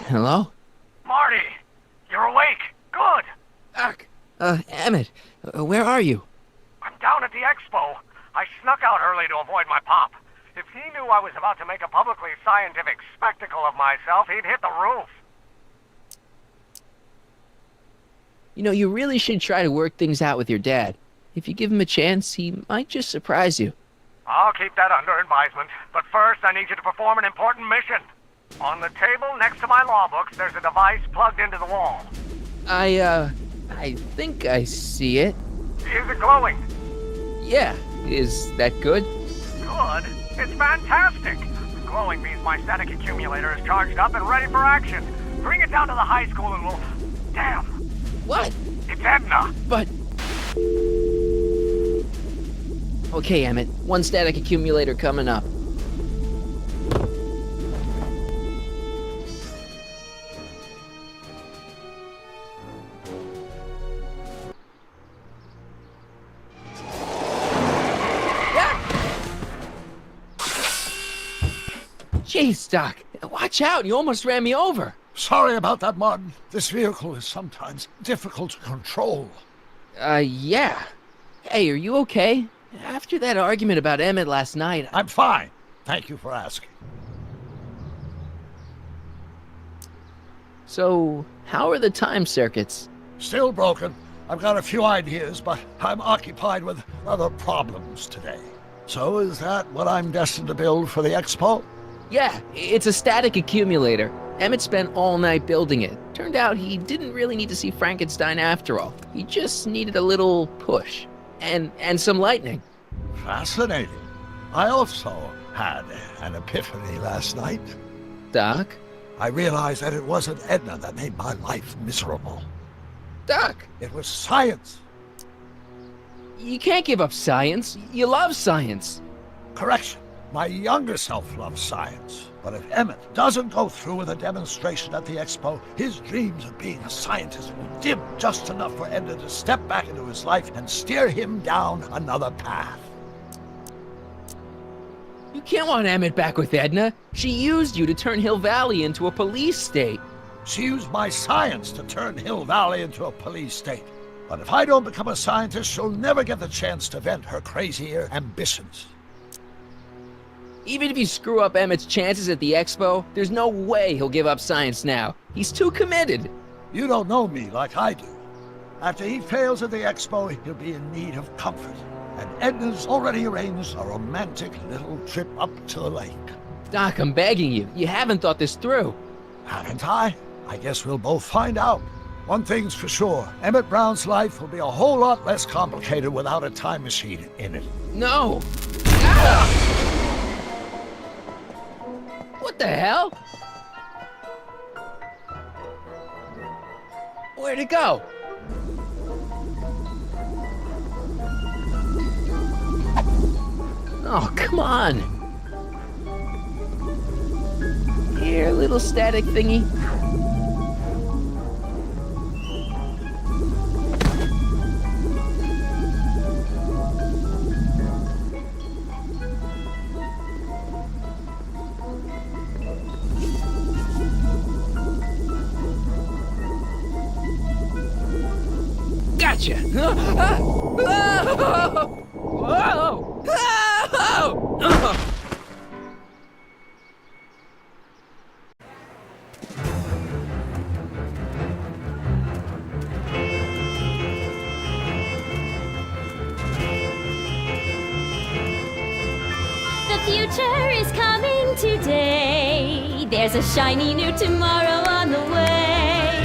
Hello? Marty, you're awake. Good. Doc. Emmett, where are you? I'm down at the expo. I snuck out early to avoid my pop. If he knew I was about to make a publicly scientific spectacle of myself, he'd hit the roof. You know, you really should try to work things out with your dad. If you give him a chance, he might just surprise you. I'll keep that under advisement. But first, I need you to perform an important mission. On the table next to my law books, there's a device plugged into the wall. I think I see it. Is it glowing? Yeah, is that good? Good? It's fantastic! Glowing means my static accumulator is charged up and ready for action. Bring it down to the high school and we'll... Damn! What? It's Edna! But... Okay, Emmett, one static accumulator coming up. Jeez, Doc, watch out, you almost ran me over. Sorry about that, Martin. This vehicle is sometimes difficult to control. Yeah. Hey, are you okay? After that argument about Emmett last night... I'm fine. Thank you for asking. So, how are the time circuits? Still broken. I've got a few ideas, but I'm occupied with other problems today. So is that what I'm destined to build for the expo? Yeah, it's a static accumulator. Emmett spent all night building it. Turned out he didn't really need to see Frankenstein after all. He just needed a little push. And some lightning. Fascinating. I also had an epiphany last night. Doc? I realized that it wasn't Edna that made my life miserable. Doc! It was science. You can't give up science. You love science. Correction. My younger self loves science. But if Emmett doesn't go through with a demonstration at the expo, his dreams of being a scientist will dim just enough for Edna to step back into his life and steer him down another path. You can't want Emmett back with Edna. She used you to turn Hill Valley into a police state. She used my science to turn Hill Valley into a police state. But if I don't become a scientist, she'll never get the chance to vent her crazier ambitions. Even if you screw up Emmett's chances at the expo, there's no way he'll give up science now. He's too committed. You don't know me like I do. After he fails at the expo, he'll be in need of comfort. And Edna's already arranged a romantic little trip up to the lake. Doc, I'm begging you. You haven't thought this through. Haven't I? I guess we'll both find out. One thing's for sure. Emmett Brown's life will be a whole lot less complicated without a time machine in it. No! Ah! What the hell? Where'd it go? Oh, come on. Here, little static thingy. Gotcha! Whoa! The future is coming today. There's a shiny new tomorrow on the way.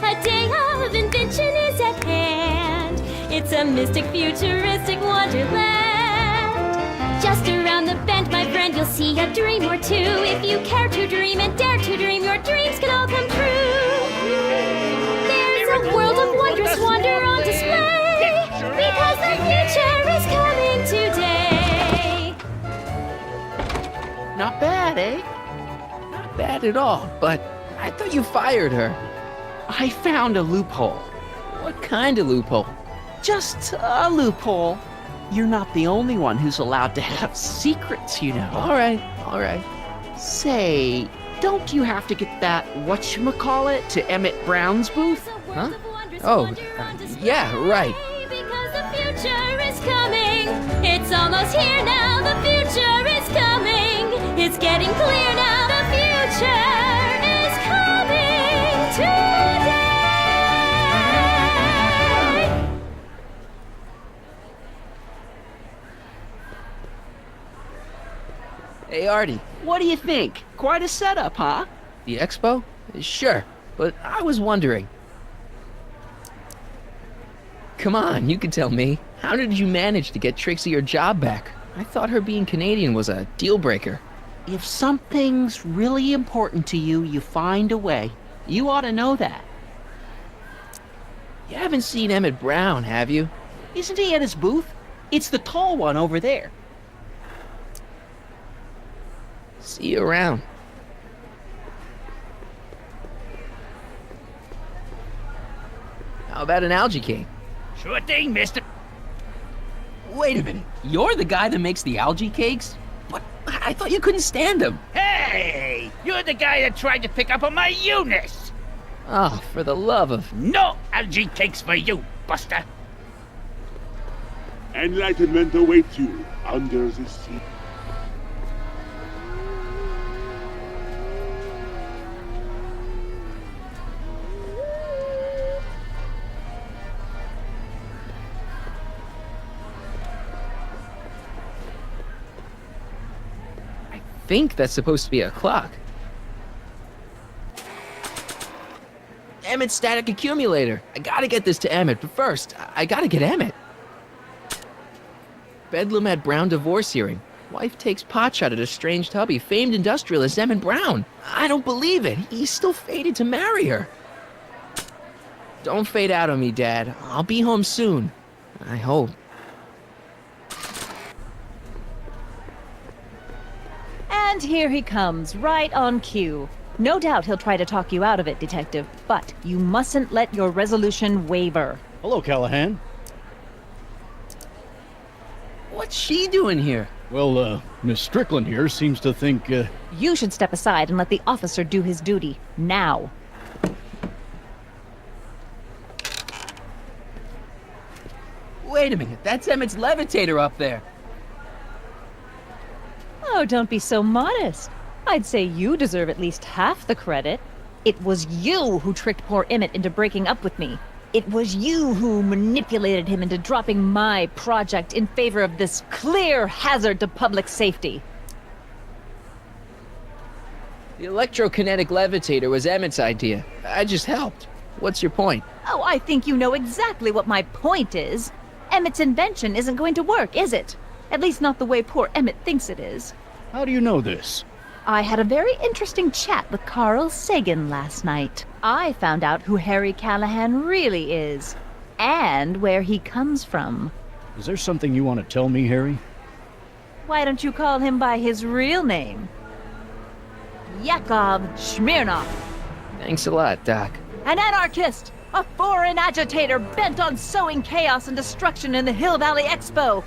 A day of invention is at hand. It's a mystic, futuristic wonderland. Just around the bend, my friend, you'll see a dream or two. If you care to dream and dare to dream, your dreams can all come true. There's a world of wondrous wonder on display, because the future is coming today. Not bad, eh? Not bad at all, but I thought you fired her. I found a loophole. What kind of loophole? Just a loophole. You're not the only one who's allowed to have secrets, you know. All right, all right. Say, don't you have to get that whatchamacallit to Emmett Brown's booth? Huh? Oh, yeah, right. Because the future is coming. It's almost here now. The future is coming. It's getting clear now. The future is coming today. Hey, Artie, What do you think? Quite a setup, huh? the expo? Sure, but I was wondering. Come on, you can tell me. How did you manage to get Trixie her job back? I thought her being Canadian was a deal breaker. If something's really important to you, you find a way. You ought to know that. You haven't seen Emmett Brown, have you? Isn't he at his booth? It's the tall one over there. See you around. How about an algae cake? Sure thing, mister. Wait a minute, you're the guy that makes the algae cakes? What? I thought you couldn't stand them. Hey, you're the guy that tried to pick up on my Eunice. Oh, for the love of... No algae cakes for you, Buster. Enlightenment awaits you under the sea. I think that's supposed to be a clock. Emmett's static accumulator. I gotta get this to Emmett, but first, I gotta get Emmett. Bedlam at Brown divorce hearing. Wife takes potshot at estranged hubby, famed industrialist Emmett Brown. I don't believe it. He's still fated to marry her. Don't fade out on me, Dad. I'll be home soon. I hope. And here he comes, right on cue. No doubt he'll try to talk you out of it, Detective, but you mustn't let your resolution waver. Hello, Callahan. What's she doing here? Well, Miss Strickland here seems to think, You should step aside and let the officer do his duty. Now. Wait a minute, that's Emmett's levitator up there. Oh, don't be so modest. I'd say you deserve at least half the credit. It was you who tricked poor Emmett into breaking up with me. It was you who manipulated him into dropping my project in favor of this clear hazard to public safety. The electrokinetic levitator was Emmett's idea. I just helped. What's your point? Oh, I think you know exactly what my point is. Emmett's invention isn't going to work, is it? At least not the way poor Emmett thinks it is. how do you know this? I had a very interesting chat with Carl Sagan last night. I found out who Harry Callahan really is, and where he comes from. Is there something you want to tell me, Harry? Why don't you call him by his real name? Yakov Smirnov, Thanks a lot, Doc. an anarchist, a foreign agitator bent on sowing chaos and destruction in the Hill Valley Expo.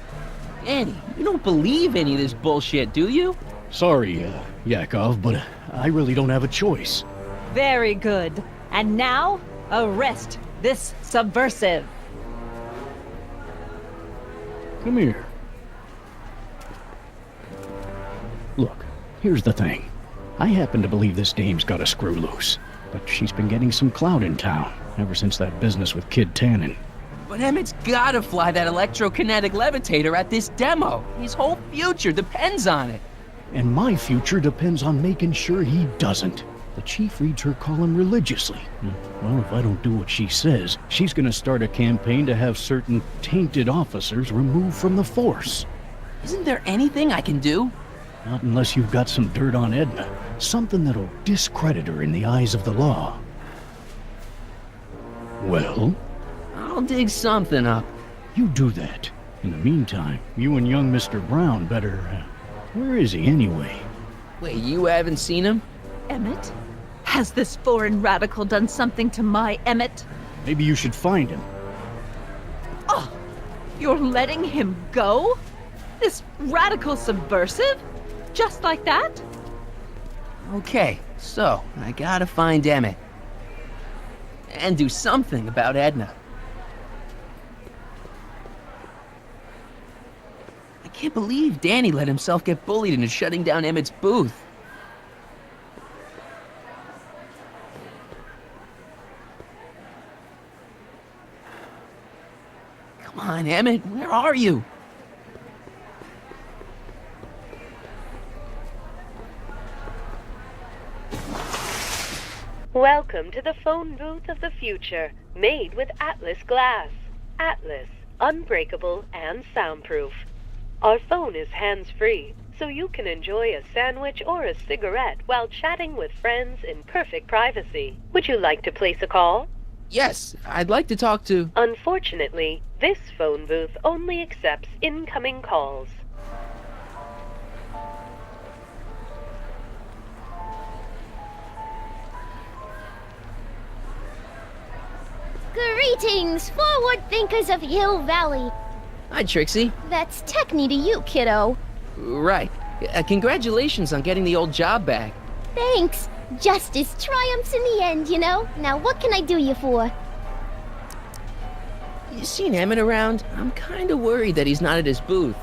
Danny, you don't believe any of this bullshit, do you? Sorry, Yakov, but I really don't have a choice. Very good. And now, arrest this subversive. Come here. Look, here's the thing. I happen to believe this dame's got a screw loose, but she's been getting some clout in town ever since that business with Kid Tannen. But Emmett's gotta fly that electrokinetic levitator at this demo. His whole future depends on it. And my future depends on making sure he doesn't. The chief reads her column religiously. Well, if I don't do what she says, she's gonna start a campaign to have certain tainted officers removed from the force. Isn't there anything I can do? Not unless you've got some dirt on Edna. Something that'll discredit her in the eyes of the law. Well, I'll dig something up. you do that. In the meantime, you and young Mr. Brown better... where is he anyway? Wait, you haven't seen him? Emmett? Has this foreign radical done something to my Emmett? Maybe you should find him. You're letting him go? This radical subversive? Just like that? Okay, so I gotta find Emmett. And do something about Edna. I can't believe Danny let himself get bullied into shutting down Emmett's booth. Come on, Emmett, where are you? Welcome to the phone booth of the future, made with Atlas glass. Atlas, unbreakable and soundproof. Our phone is hands-free, so you can enjoy a sandwich or a cigarette while chatting with friends in perfect privacy. Would you like to place a call? Yes, I'd like to talk to... Unfortunately, this phone booth only accepts incoming calls. Greetings, forward thinkers of Hill Valley. Hi, Trixie. That's Techni to you, kiddo. Right. Congratulations on getting the old job back. Thanks. Justice triumphs in the end, you know? Now what can I do you for? You seen Emmett around? I'm kinda worried that he's not at his booth.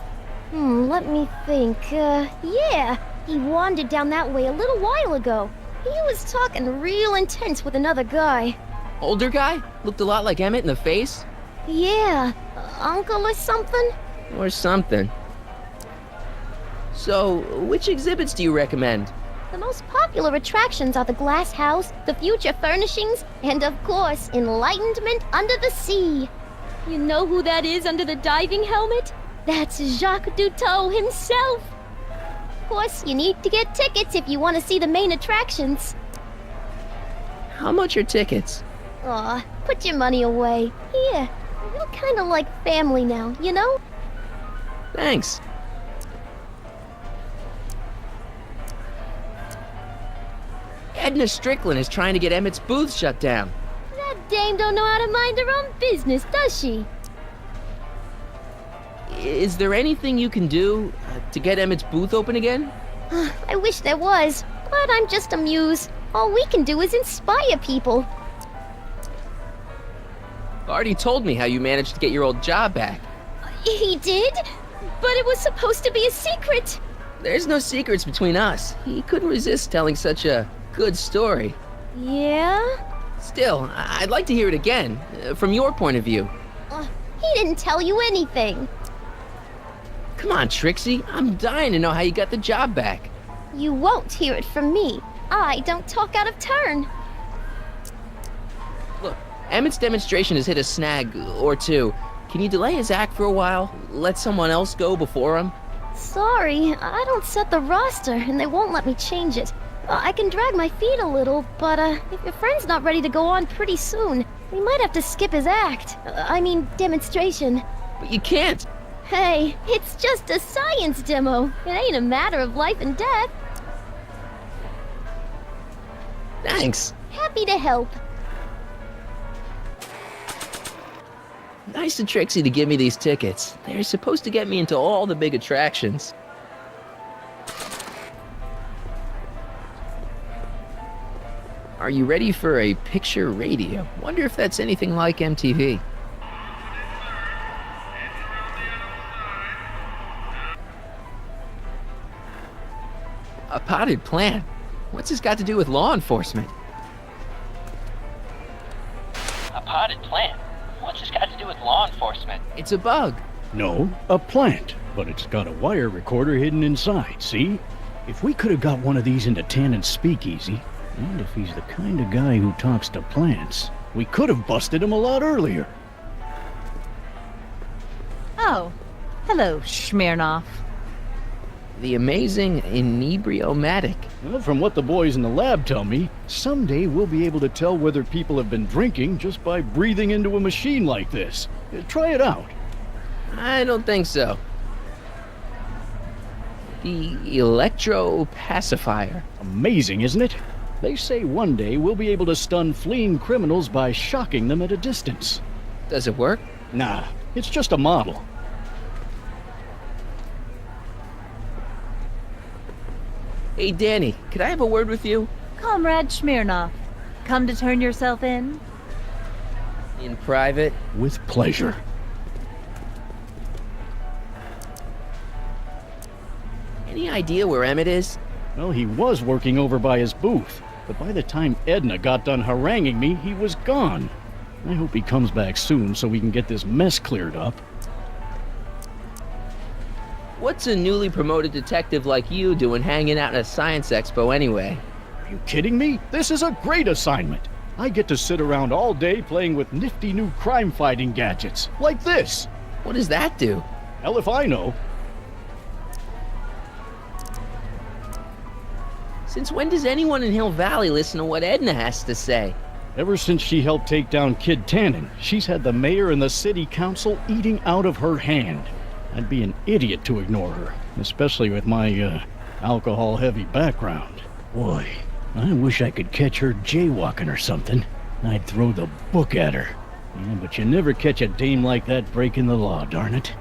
Let me think. Yeah. He wandered down that way a little while ago. He was talking real intense with another guy. Older guy? Looked a lot like Emmett in the face? Yeah. Uncle or something? Or something. So, which exhibits do you recommend? The most popular attractions are the Glass House, the Future Furnishings, and of course, Enlightenment Under the Sea. You know who that is under the diving helmet? That's Jacques Duteau himself. Of course, you need to get tickets if you want to see the main attractions. How much are tickets? Aw, put your money away. Here, we're kind of like family now, you know? Thanks. Edna Strickland is trying to get Emmett's booth shut down. That dame don't know how to mind her own business, does she? Is there anything you can do to get Emmett's booth open again? I wish there was, but I'm just a muse. All we can do is inspire people. Already told me how you managed to get your old job back. He did? But it was supposed to be a secret. There's no secrets between us. He couldn't resist telling such a good story. Yeah? Still, I'd like to hear it again, from your point of view. He didn't tell you anything. Come on, Trixie. I'm dying to know how you got the job back. You won't hear it from me. I don't talk out of turn. Look, Emmett's demonstration has hit a snag or two. Can you delay his act for a while? Let someone else go before him? Sorry, I don't set the roster, and they won't let me change it. I can drag my feet a little, but if your friend's not ready to go on pretty soon, we might have to skip his act. Demonstration. But you can't. Hey, it's just a science demo. It ain't a matter of life and death. Thanks. Happy to help. Nice of Trixie to give me these tickets. They're supposed to get me into all the big attractions. Are you ready for a picture radio? Wonder if that's anything like MTV. A potted plant? What's this got to do with law enforcement? A potted plant? What's this got to do with law enforcement? It's a bug. No, a plant. But it's got a wire recorder hidden inside, see? If we could have got one of these into Tannen's speakeasy, and if he's the kind of guy who talks to plants, we could have busted him a lot earlier. Oh, hello, Smirnoff. The amazing inebriomatic. Well, from what the boys in the lab tell me, someday we'll be able to tell whether people have been drinking just by breathing into a machine like this. Try it out. I don't think so. The electro-pacifier. Amazing, isn't it? They say one day we'll be able to stun fleeing criminals by shocking them at a distance. Does it work? Nah, It's just a model. Hey, Danny, could I have a word with you? Comrade Smirnoff, come to turn yourself in? In private? With pleasure. Any idea where Emmett is? Well, he was working over by his booth, but by the time Edna got done haranguing me, he was gone. I hope he comes back soon so we can get this mess cleared up. What's a newly promoted detective like you doing hanging out at a science expo anyway? Are you kidding me? This is a great assignment. I get to sit around all day playing with nifty new crime-fighting gadgets, like this. What does that do? Hell if I know. Since when does anyone in Hill Valley listen to what Edna has to say? Ever since she helped take down Kid Tannen, she's had the mayor and the city council eating out of her hand. I'd be an idiot to ignore her, especially with my, alcohol-heavy background. Boy, I wish I could catch her jaywalking or something. I'd throw the book at her. Yeah, but you never catch a dame like that breaking the law, darn it.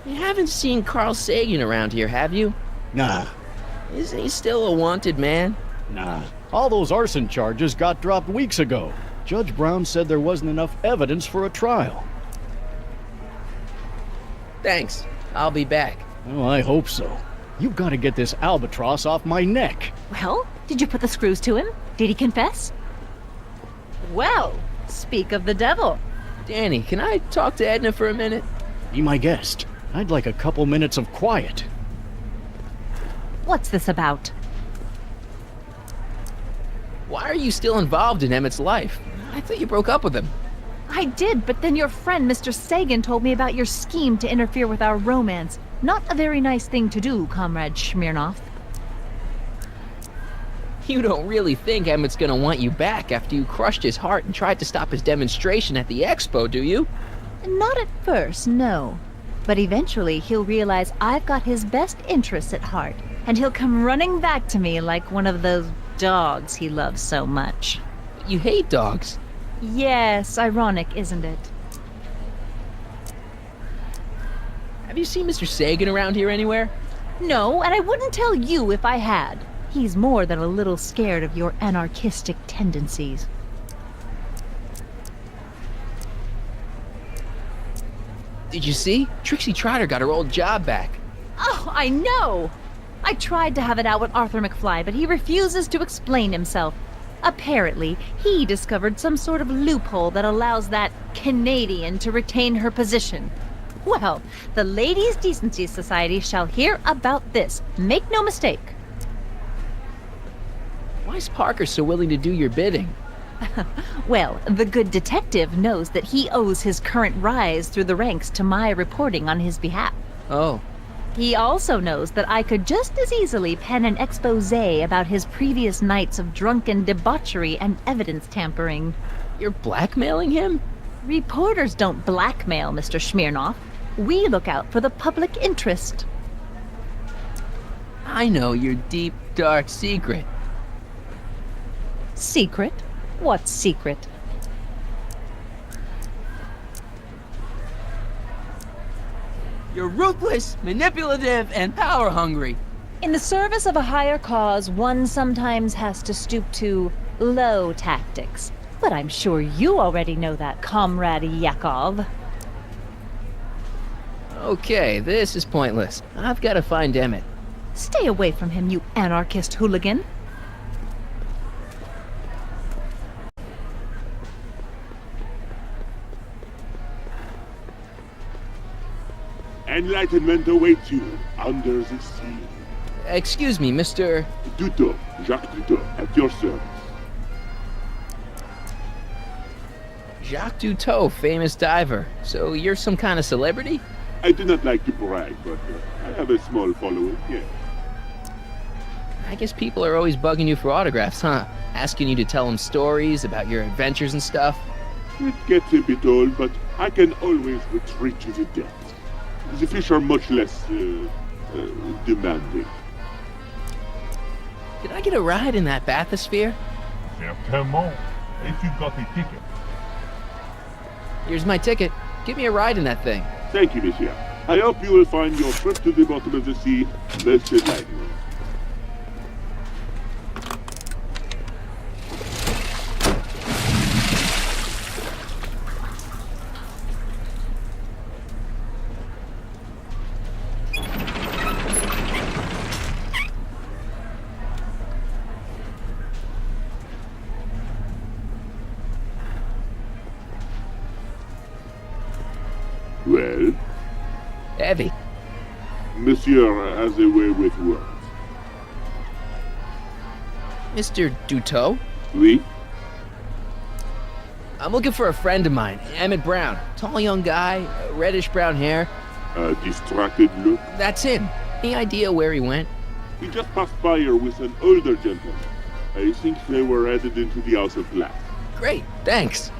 You haven't seen Carl Sagan around here, have you? Nah. Isn't he still a wanted man? Nah. All those arson charges got dropped weeks ago. Judge Brown said there wasn't enough evidence for a trial. Thanks. I'll be back. Well, I hope so. You've got to get this albatross off my neck. Well, did you put the screws to him? Did he confess? Well, speak of the devil. Danny, can I talk to Edna for a minute? Be my guest. I'd like a couple minutes of quiet. What's this about? Why are you still involved in Emmett's life? I thought you broke up with him. I did, but then your friend, Mr. Sagan, told me about your scheme to interfere with our romance. Not a very nice thing to do, Comrade Smirnoff. You don't really think Emmett's gonna want you back after you crushed his heart and tried to stop his demonstration at the expo, do you? Not at first, no. But eventually he'll realize I've got his best interests at heart, and he'll come running back to me like one of those dogs he loves so much. You hate dogs. Yes, ironic, isn't it? Have you seen Mr. Sagan around here anywhere? No, and I wouldn't tell you if I had. He's more than a little scared of your anarchistic tendencies. Did you see? Trixie Trotter got her old job back. Oh, I know! I tried to have it out with Arthur McFly, but he refuses to explain himself. Apparently, he discovered some sort of loophole that allows that Canadian to retain her position. Well, the Ladies' Decency Society shall hear about this. Make no mistake. Why's Parker so willing to do your bidding? Well, the good detective knows that he owes his current rise through the ranks to my reporting on his behalf. Oh. He also knows that I could just as easily pen an exposé about his previous nights of drunken debauchery and evidence tampering. You're blackmailing him? Reporters don't blackmail, Mr. Smirnoff. We look out for the public interest. I know your deep, dark secret. Secret? What secret? You're ruthless, manipulative, and power-hungry. In the service of a higher cause, one sometimes has to stoop to low tactics. But I'm sure you already know that, Comrade Yakov. Okay, this is pointless. I've got to find Emmett. Stay away from him, you anarchist hooligan. Enlightenment awaits you under the sea. Excuse me, Mr. Duto, Jacques Duto, at your service. Jacques Duteau, famous diver. So you're some kind of celebrity? I do not like to brag, but I have a small following, yes. I guess people are always bugging you for autographs, huh? Asking you to tell them stories about your adventures and stuff? It gets a bit old, but I can always retreat to the depths. The fish are much less, demanding. Can I get a ride in that bathysphere? Certainement. Et tu got a ticket. Here's my ticket. Give me a ride in that thing. Thank you, monsieur. I hope you will find your trip to the bottom of the sea less delightful. Well? Heavy. Monsieur has a way with words. Mr. Duteau? Oui? I'm looking for a friend of mine, Emmett Brown. Tall young guy, reddish brown hair. A distracted look? That's him. Any idea where he went? He just passed by here with an older gentleman. I think they were headed into the House of Glass. Great, thanks.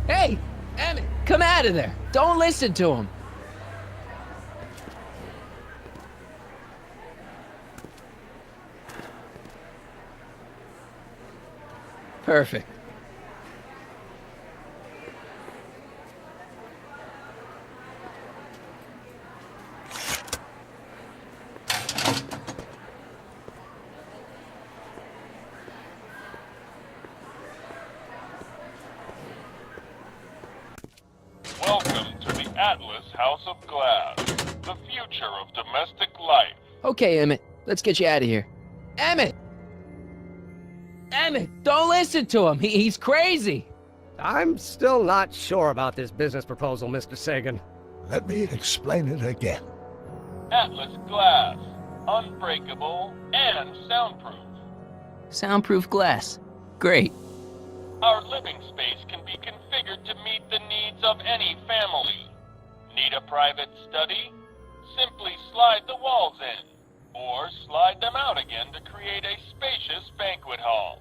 Hey, Emmett, come out of there. Don't listen to him. Perfect. Welcome to the Atlas House of Glass, the future of domestic life. Okay, Emmett, let's get you out of here. Emmett! Emmett, don't listen to him. He's crazy. I'm still not sure about this business proposal, Mr. Sagan. Let me explain it again. Atlas Glass, unbreakable and soundproof. Soundproof glass. Great. Our living space can be configured to meet the needs of any family. Need a private study? Simply slide the walls in, or slide them out again to create a spacious banquet hall.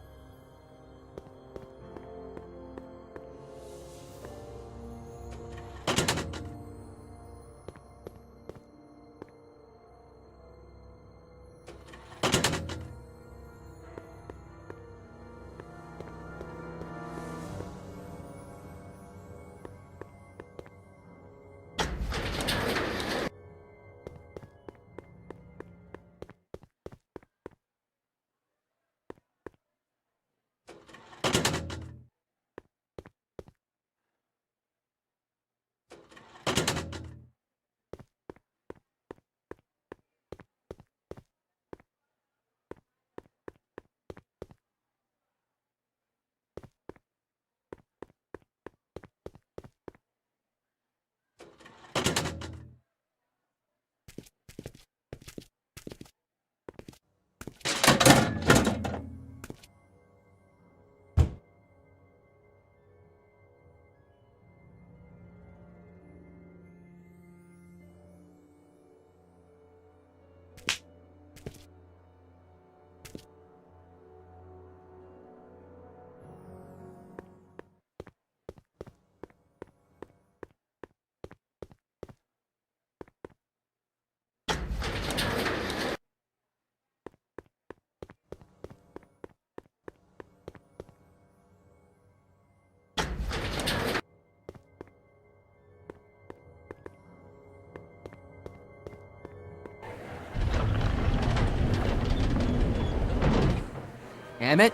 Emmett?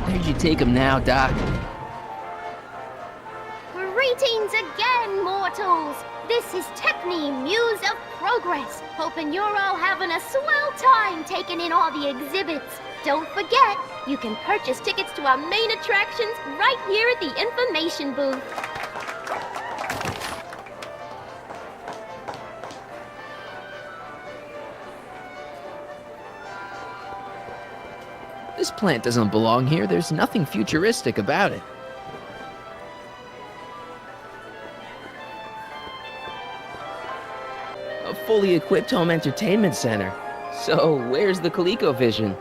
Where'd you take him now, Doc? Greetings again, mortals! This is Techne, Muse of Progress. Hoping you're all having a swell time taking in all the exhibits. Don't forget, you can purchase tickets to our main attractions right here at the information booth. This plant doesn't belong here. There's nothing futuristic about it. A fully equipped home entertainment center. So, where's the ColecoVision?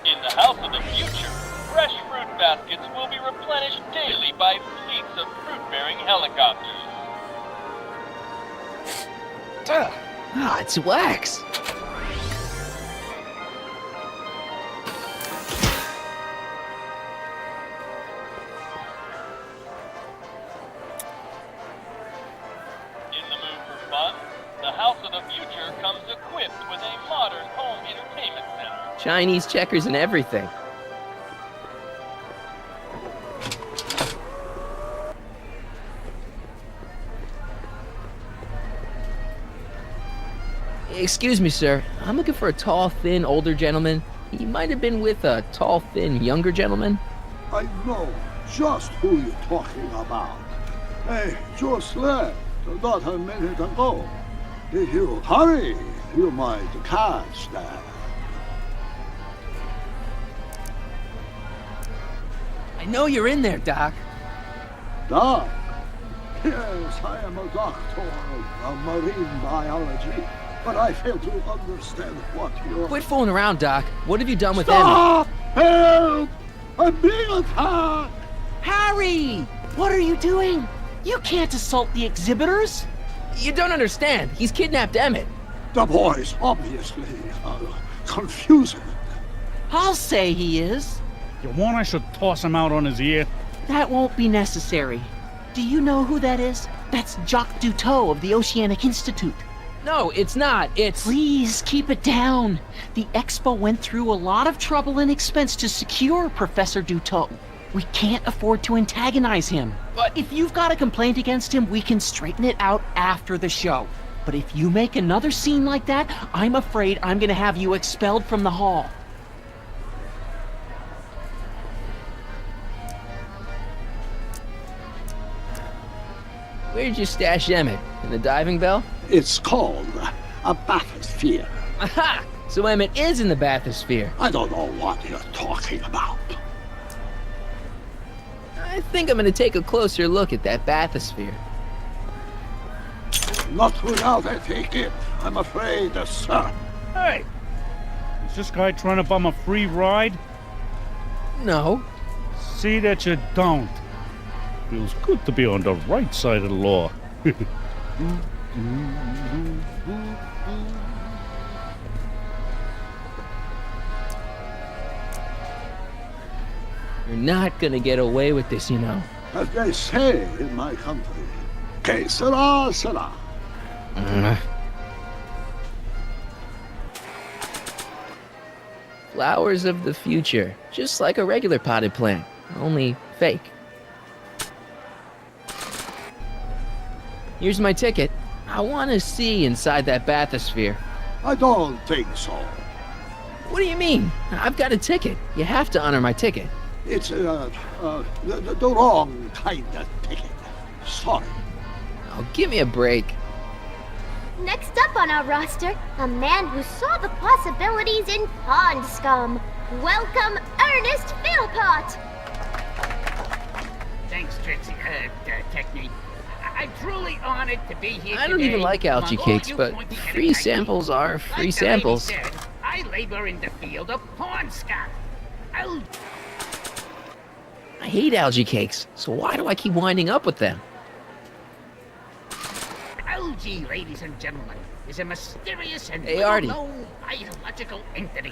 In the house of the future, fresh fruit baskets will be replenished daily by fleets of fruit-bearing helicopters. Ah, it's wax. In the mood for fun, the House of the Future comes equipped with a modern home entertainment center. Chinese checkers and everything. Excuse me, sir. I'm looking for a tall, thin, older gentleman. He might have been with a tall, thin, younger gentleman. I know just who you're talking about. Hey, just left, not a minute ago. If you hurry, you might catch that. I know you're in there, Doc. Doc? Yes, I am a doctor of marine biology, but I fail to understand what you're... Quit fooling around, Doc. What have you done with Stop! Help! I'm being attacked! Harry! What are you doing? You can't assault the exhibitors! You don't understand. He's kidnapped Emmett. The boy's obviously confusing. I'll say he is. You want I should toss him out on his ear? That won't be necessary. Do you know who that is? That's Jacques Duteau of the Oceanic Institute. No, it's not. It's... Please keep it down. The Expo went through a lot of trouble and expense to secure Professor Duteau. We can't afford to antagonize him. But if you've got a complaint against him, we can straighten it out after the show. But if you make another scene like that, I'm afraid I'm gonna have you expelled from the hall. Where'd you stash Emmett? In the diving bell? It's called a bathysphere. Aha! So Emmett is in the bathysphere. I don't know what you're talking about. I think I'm gonna take a closer look at that bathysphere. Not without a ticket, I'm afraid, sir. Hey! Is this guy trying to bum a free ride? No. See that you don't. Feels good to be on the right side of the law. You're not gonna get away with this, you know. As they say in my country, que sera, sera. Flowers of the future. Just like a regular potted plant, only fake. Here's my ticket. I want to see inside that bathysphere. I don't think so. What do you mean? I've got a ticket. You have to honor my ticket. It's the wrong kind of ticket. Sorry. Oh, give me a break. Next up on our roster, a man who saw the possibilities in pond scum. Welcome, Ernest Philpott! Thanks, Trixie, Technique. I'm truly honored to be here I don't today even like algae among all cakes, you but pointy free headed samples are free Like the lady samples. said, I labor in the field of pond scum. I hate algae cakes, so why do I keep winding up with them? Algae, ladies and gentlemen, is a mysterious and Hey, Artie. well-known biological entity.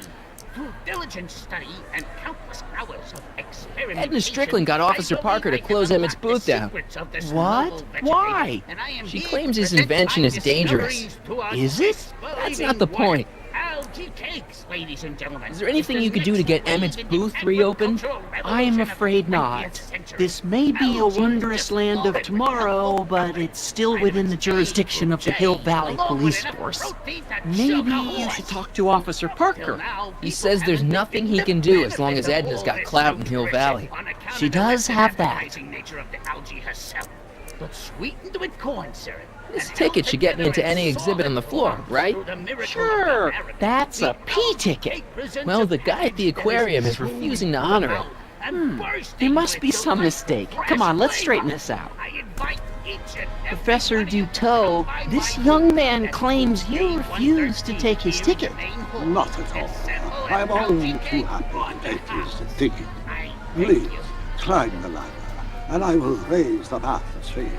Through diligent study and countless hours of experimentation, Edna Strickland got Officer I believe Parker to I can close Emmett's unlock the booth down. secrets of this What? novel vegetation, Why? and I am She here claims to his present invention my is dangerous. discoveries to our Is it? That's not the disbelieving point. world. Algae cakes, ladies and gentlemen. Is there anything It's you the could do to next get wave Emmett's in the booth reopened? agricultural I'm revolution of the afraid 20th not. century. This may be a Algae wondrous just land of floated tomorrow, with but it's still within the jurisdiction of the Hill Valley Police Force. Maybe you should talk to Officer Parker. He says there's nothing he can do as long as Edna's got clout in Hill Valley. She does have that. Nature of the algae herself, but sweetened with corn syrup. This ticket should get me into any exhibit on the floor, right? Sure, that's a P ticket. Well, the guy at the aquarium is refusing to honor it. There must be some mistake. Come on, let's straighten this out. Professor Duteau, this young man claims you refused to take his ticket. Not at all. I'm only too happy to take his ticket. Please, climb the ladder, and I will raise the bathysphere.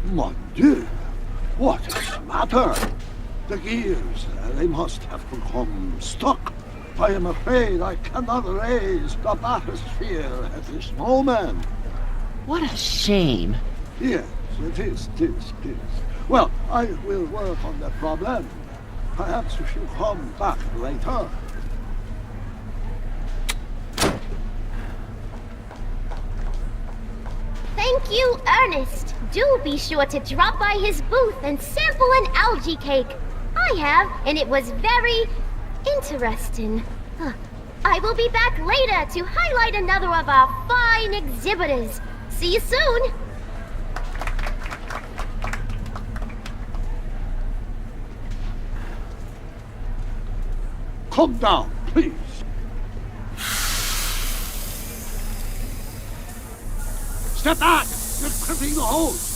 Mon Dieu! What is the matter? The gears, they must have become stuck. I am afraid I cannot raise the bathysphere at this moment. What a shame. Yes, it is. Well, I will work on that problem. Perhaps if you come back later. Thank you, Ernest. Do be sure to drop by his booth and sample an algae cake. I have, and it was very interesting. I will be back later to highlight another of our fine exhibitors. See you soon. Come down, please. Step back! You're crimping the hose!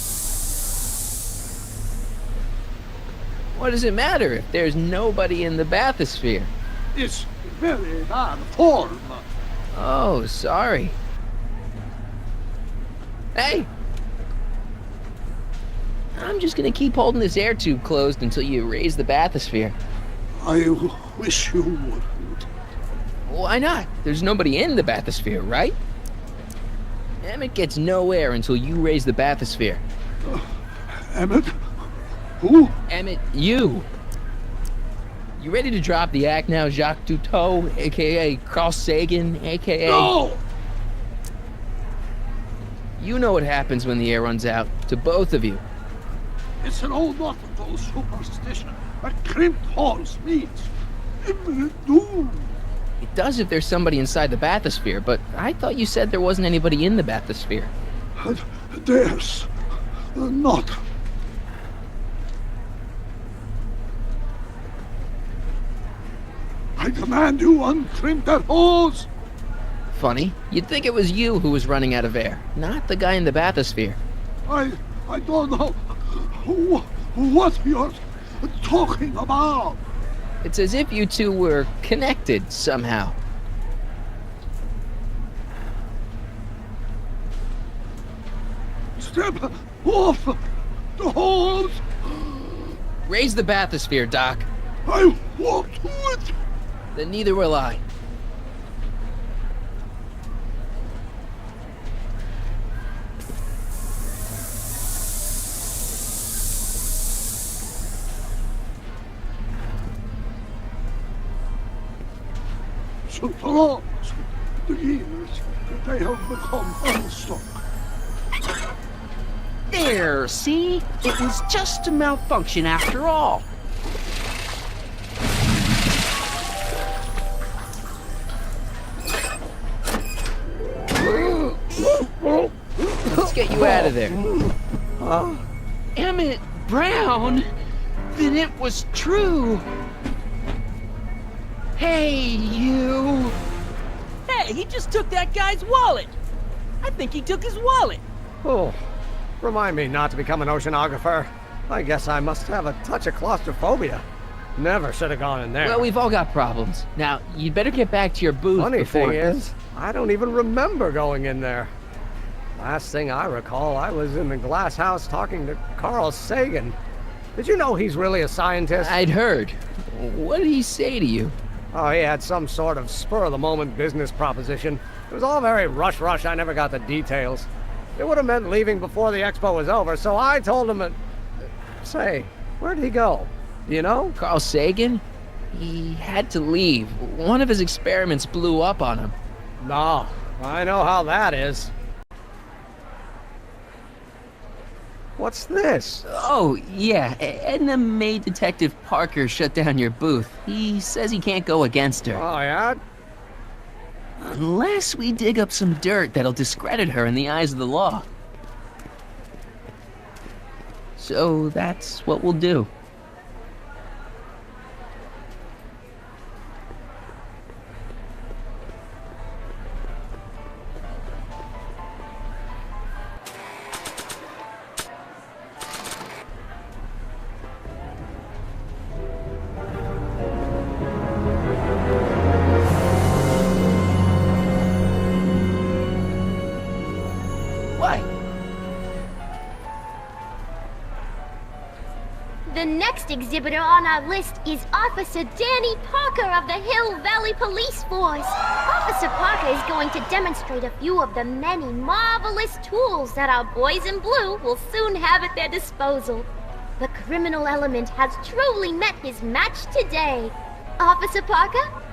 What does it matter if there's nobody in the bathysphere? It's very bad form. Oh, sorry. Hey! I'm just gonna keep holding this air tube closed until you raise the bathysphere. I wish you wouldn't. Why not? There's nobody in the bathysphere, right? Emmett gets no air until you raise the bathysphere. Emmett? Who? Emmett, you! You ready to drop the act now, Jacques Cousteau, a.k.a. Carl Sagan, a.k.a.? No! You know what happens when the air runs out, to both of you. It's an old nautical superstition. A crimped horse means imminent doom. It does if there's somebody inside the bathysphere, but I thought you said there wasn't anybody in the bathysphere. There's not. I command you uncrimp that hose! Funny, you'd think it was you who was running out of air, not the guy in the bathysphere. I don't know what you're talking about. It's as if you two were connected somehow. Step off the hose! Raise the bathysphere, Doc. I won't do it! Then neither will I. So long, the gears, they have become unstuck. There, see? It was just a malfunction after all. Let's get you out of there. Emmett Brown? Then it was true. Hey, you. Hey, he just took that guy's wallet. I think he took his wallet. Oh, remind me not to become an oceanographer. I guess I must have a touch of claustrophobia. Never should have gone in there. Well, we've all got problems. Now, you'd better get back to your booth Funny before... thing is, I don't even remember going in there. Last thing I recall, I was in the glass house talking to Carl Sagan. Did you know he's really a scientist? I'd heard. What did he say to you? Oh, he had some sort of spur-of-the-moment business proposition. It was all very rush, I never got the details. It would have meant leaving before the expo was over, so I told him that... Say, where'd he go? Do you know? Carl Sagan? He had to leave. One of his experiments blew up on him. No, I know how that is. What's this? Oh, yeah. Edna made Detective Parker shut down your booth. He says he can't go against her. Oh, yeah? Unless we dig up some dirt that'll discredit her in the eyes of the law. So that's what we'll do. next exhibitor on our list is Officer Danny Parker of the Hill Valley Police Force. Officer Parker is going to demonstrate a few of the many marvelous tools that our boys in blue will soon have at their disposal. The criminal element has truly met his match today. Officer Parker?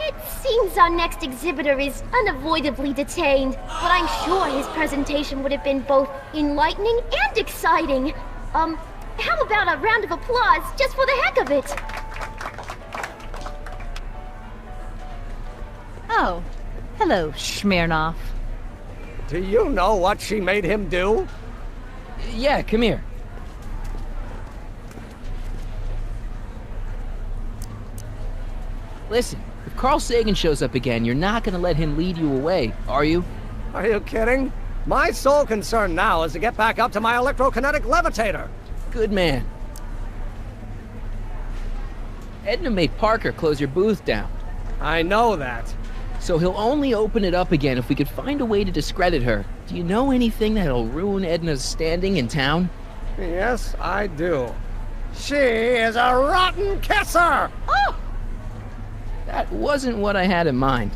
It seems our next exhibitor is unavoidably detained, but I'm sure his presentation would have been both enlightening and exciting. How about a round of applause just for the heck of it? Oh, hello, Smirnoff. Do you know what she made him do? Yeah, come here. Listen, if Carl Sagan shows up again, you're not gonna let him lead you away, are you? Are you kidding? My sole concern now is to get back up to my electrokinetic levitator. Good man. Edna made Parker close your booth down. I know that. So he'll only open it up again if we could find a way to discredit her. Do you know anything that'll ruin Edna's standing in town? Yes, I do. She is a rotten kisser! Oh! That wasn't what I had in mind.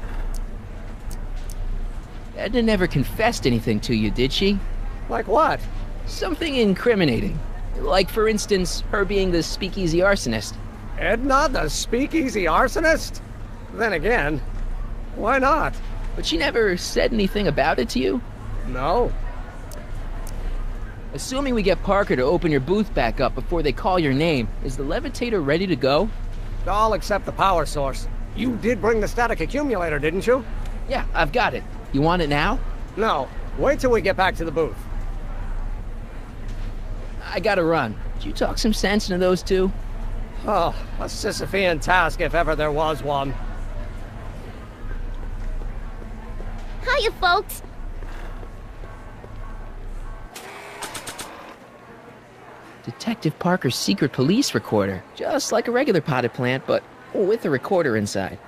Edna never confessed anything to you, did she? Like what? Something incriminating. Like, for instance, her being the speakeasy arsonist. Edna, the speakeasy arsonist? Then again, why not? But she never said anything about it to you? No. Assuming we get Parker to open your booth back up before they call your name, is the levitator ready to go? All except the power source. You did bring the static accumulator, didn't you? Yeah, I've got it. You want it now? No. Wait till we get back to the booth. I gotta run. Did you talk some sense into those two? Oh, a Sisyphean task if ever there was one. Hiya, folks. Detective Parker's secret police recorder. Just like a regular potted plant, but with a recorder inside.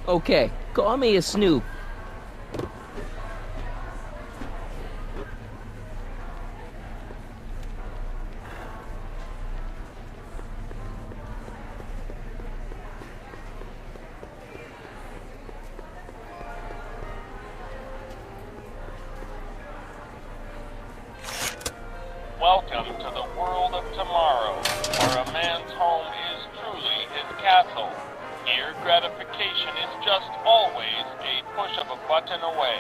Okay, call me a snoop. Welcome to the world of tomorrow, where a man's home is truly his castle. Here, gratification is just always a push of a button away.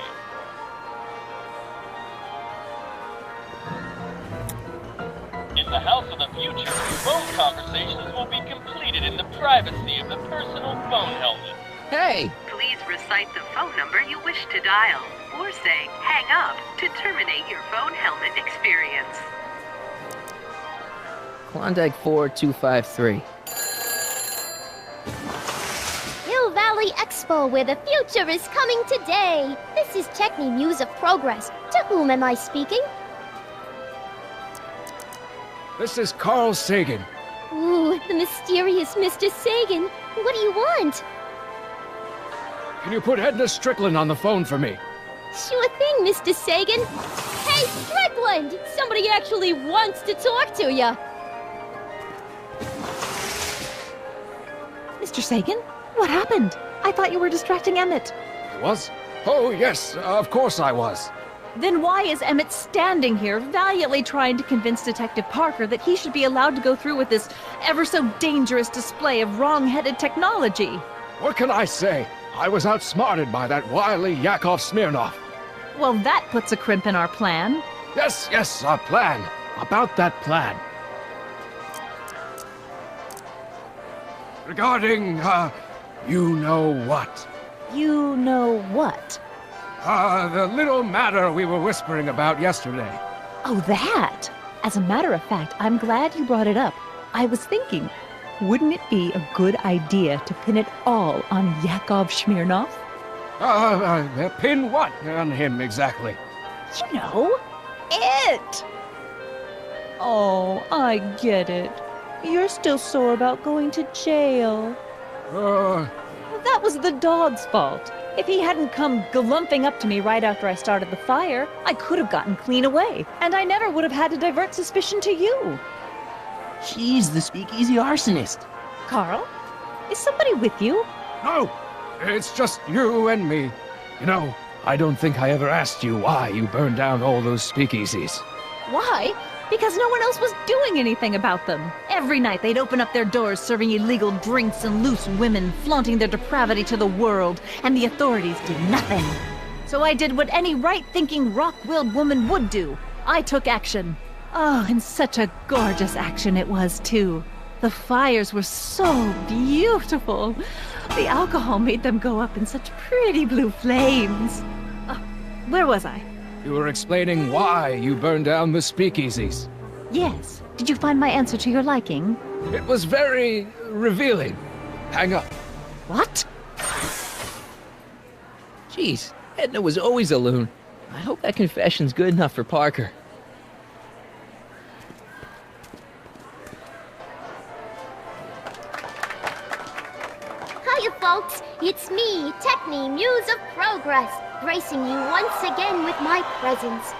In the house of the future, phone conversations will be completed in the privacy of the personal phone helmet. Hey! Please recite the phone number you wish to dial, or say hang up to terminate your phone helmet experience. Klondike 4253. Hill Valley Expo, where the future is coming today. This is Techni News of Progress. To whom am I speaking? This is Carl Sagan. Ooh, the mysterious Mr. Sagan. What do you want? Can you put Edna Strickland on the phone for me? Sure thing, Mr. Sagan. Hey, Strickland! Somebody actually wants to talk to you. Mr. Sagan? What happened? I thought you were distracting Emmett. Was? Oh, yes, of course I was. Then why is Emmett standing here, valiantly trying to convince Detective Parker that he should be allowed to go through with this ever so dangerous display of wrong-headed technology? What can I say? I was outsmarted by that wily Yakov Smirnoff. Well, that puts a crimp in our plan. Yes, our plan. About that plan. Regarding, you know what? You know what? The little matter we were whispering about yesterday. Oh, that! As a matter of fact, I'm glad you brought it up. I was thinking, wouldn't it be a good idea to pin it all on Yakov Smirnoff? Pin what on him exactly? You know, it! Oh, I get it. You're still sore about going to jail. That was the dog's fault. If he hadn't come glumping up to me right after I started the fire, I could have gotten clean away, and I never would have had to divert suspicion to you. She's the speakeasy arsonist. Carl, is somebody with you? No, it's just you and me. You know, I don't think I ever asked you why you burned down all those speakeasies. Why? Because no one else was doing anything about them. Every night they'd open up their doors serving illegal drinks and loose women, flaunting their depravity to the world, and the authorities did nothing. So I did what any right-thinking, rock-willed woman would do. I took action. Oh, and such a gorgeous action it was, too. The fires were so beautiful. The alcohol made them go up in such pretty blue flames. Oh, where was I? You were explaining why you burned down the speakeasies. Yes. Did you find my answer to your liking? It was very revealing. Hang up. What? Jeez, Edna was always a loon. I hope that confession's good enough for Parker. Hiya, folks. It's me, Techne, Muse of Progress, gracing you once again with my presence.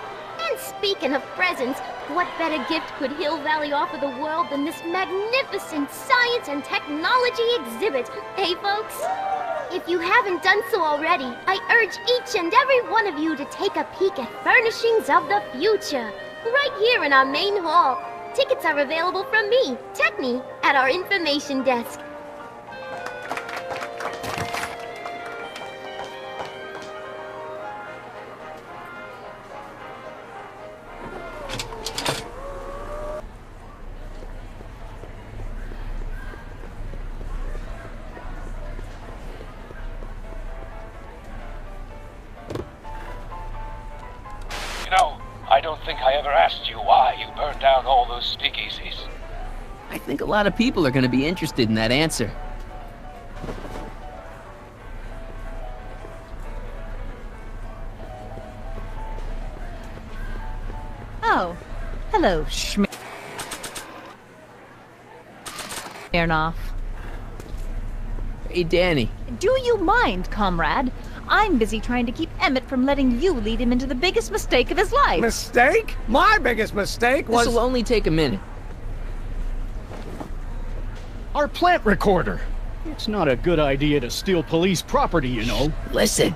And speaking of presents, what better gift could Hill Valley offer the world than this magnificent science and technology exhibit, hey, folks? If you haven't done so already, I urge each and every one of you to take a peek at Furnishings of the Future, right here in our main hall. Tickets are available from me, Techne, at our information desk. You know, I don't think I ever asked you why you burned down all those speakeasies. I think a lot of people are going to be interested in that answer. Oh, hello, Smirnoff. Hey, Danny. Do you mind, comrade? I'm busy trying to keep Emmett from letting you lead him into the biggest mistake of his life. Mistake? My biggest mistake was... This'll only take a minute. Our plant recorder. It's not a good idea to steal police property, you know. Listen.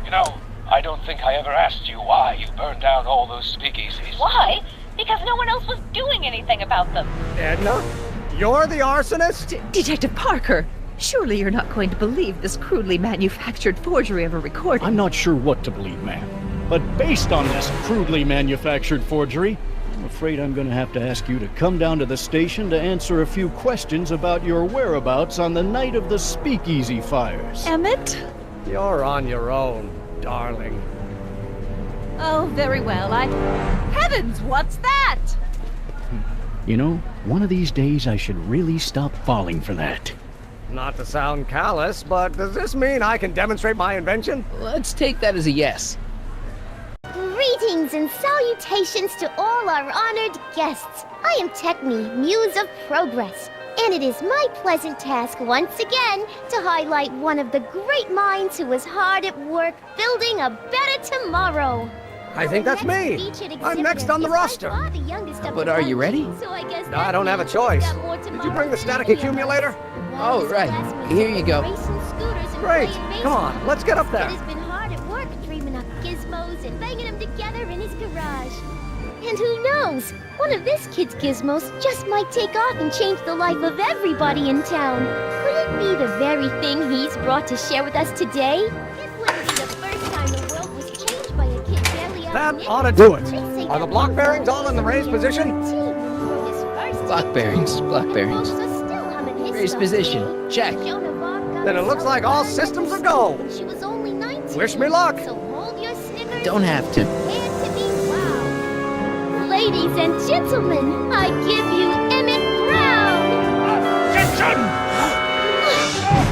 You know, I don't think I ever asked you why you burned down all those speakeasies. Why? Because no one else was doing anything about them. Edna? You're the arsonist? Detective Parker, surely you're not going to believe this crudely manufactured forgery of a recording. I'm not sure what to believe, ma'am. But based on this crudely manufactured forgery, I'm afraid I'm going to have to ask you to come down to the station to answer a few questions about your whereabouts on the night of the speakeasy fires. Emmett? You're on your own, darling. Oh, very well. Heavens, what's that? You know, one of these days I should really stop falling for that. Not to sound callous, but does this mean I can demonstrate my invention? Let's take that as a yes. Greetings and salutations to all our honored guests. I am Techne, Muse of Progress, and it is my pleasant task once again to highlight one of the great minds who was hard at work building a better tomorrow. I think that's me. I'm next on the roster. But are you ready? So I guess I don't have a choice. Did you bring the static accumulator? Oh, right. Here you go. Great. Come on, let's get up there. He's been hard at work dreaming up gizmos and banging them together in his garage. And who knows? One of this kid's gizmos just might take off and change the life of everybody in town. Could it be the very thing he's brought to share with us today? It wouldn't be the first time the world was changed by a kid barely out That of ought to do it. Racing Are the block bearings all in the raised position? Block bearings, block bearings. Raised position, check. Then it looks like all systems are go. She was only 19. Wish me luck. So hold your Snickers. Don't have to. And to be wow. Ladies and gentlemen, I give you Emmett Brown. Objection!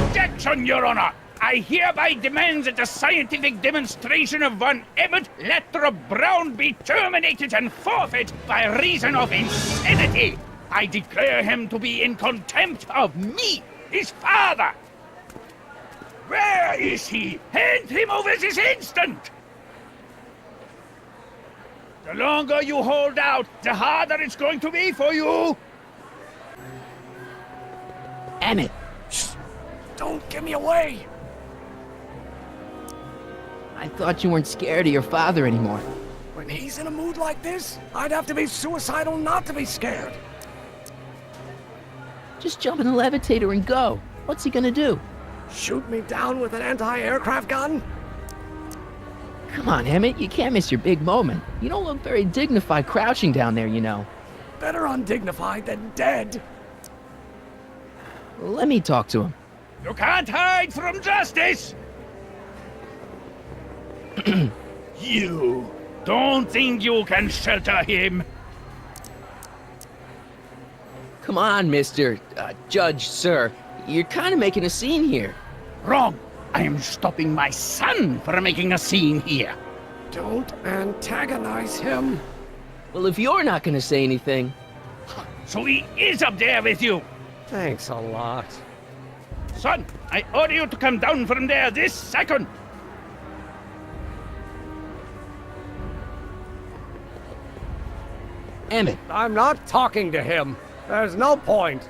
Objection, Your Honor! I hereby demand that the scientific demonstration of one Emmett Lathrop Brown be terminated and forfeit by reason of insanity. I declare him to be in contempt of me, his father. Where is he? Hand him over this instant! The longer you hold out, the harder it's going to be for you! Emmett! Don't give me away! I thought you weren't scared of your father anymore. When he's in a mood like this, I'd have to be suicidal not to be scared. Just jump in the levitator and go. What's he gonna do? Shoot me down with an anti-aircraft gun? Come on, Emmett, you can't miss your big moment. You don't look very dignified crouching down there, you know. Better undignified than dead. Let me talk to him. You can't hide from justice! You don't think you can shelter him? Come on, Mr. Judge, sir. You're kind of making a scene here. Wrong! I am stopping my son from making a scene here. Don't antagonize him. Well, if you're not gonna say anything... So he is up there with you! Thanks a lot. Son, I order you to come down from there this second! Emmett, I'm not talking to him. There's no point.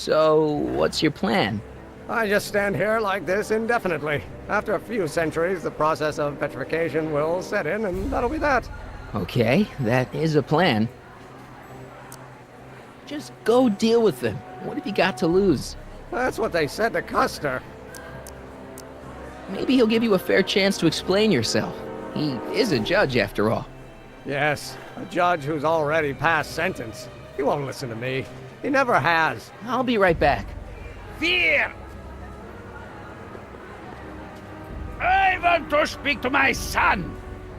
so what's your plan? I just stand here like this indefinitely. After a few centuries, the process of petrification will set in, and that'll be that. Okay, that is a plan. Just go deal with them. What have you got to lose? That's what they said to Custer. Maybe he'll give you a fair chance to explain yourself. He is a judge, after all. Yes, a judge who's already passed sentence. He won't listen to me. He never has. I'll be right back. Fear! I want to speak to my son!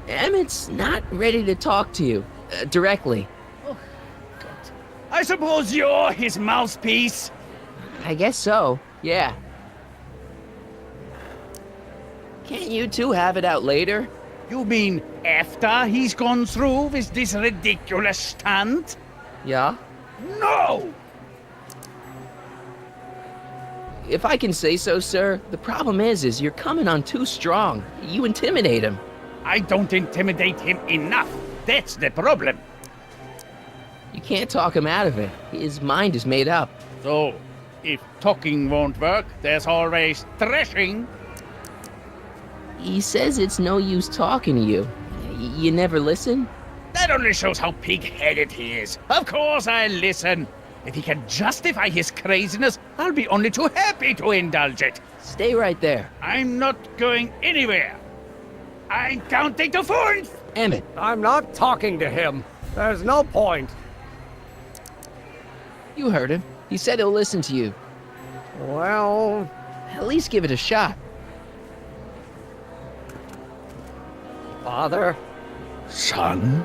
Emmett's not ready to talk to you, directly. I suppose you're his mouthpiece? I guess so, yeah. Can't you two have it out later? You mean after he's gone through with this ridiculous stunt? Yeah? No! If I can say so, sir, the problem is you're coming on too strong. You intimidate him. I don't intimidate him enough. That's the problem. You can't talk him out of it. His mind is made up. So, if talking won't work, there's always thrashing. He says it's no use talking to you. You never listen? That only shows how pig-headed he is. Of course I'll listen. If he can justify his craziness, I'll be only too happy to indulge it. Stay right there. I'm not going anywhere. I'm counting to 4. Emmett. I'm not talking to him. There's no point. You heard him. He said he'll listen to you. Well... At least give it a shot. Father? Son?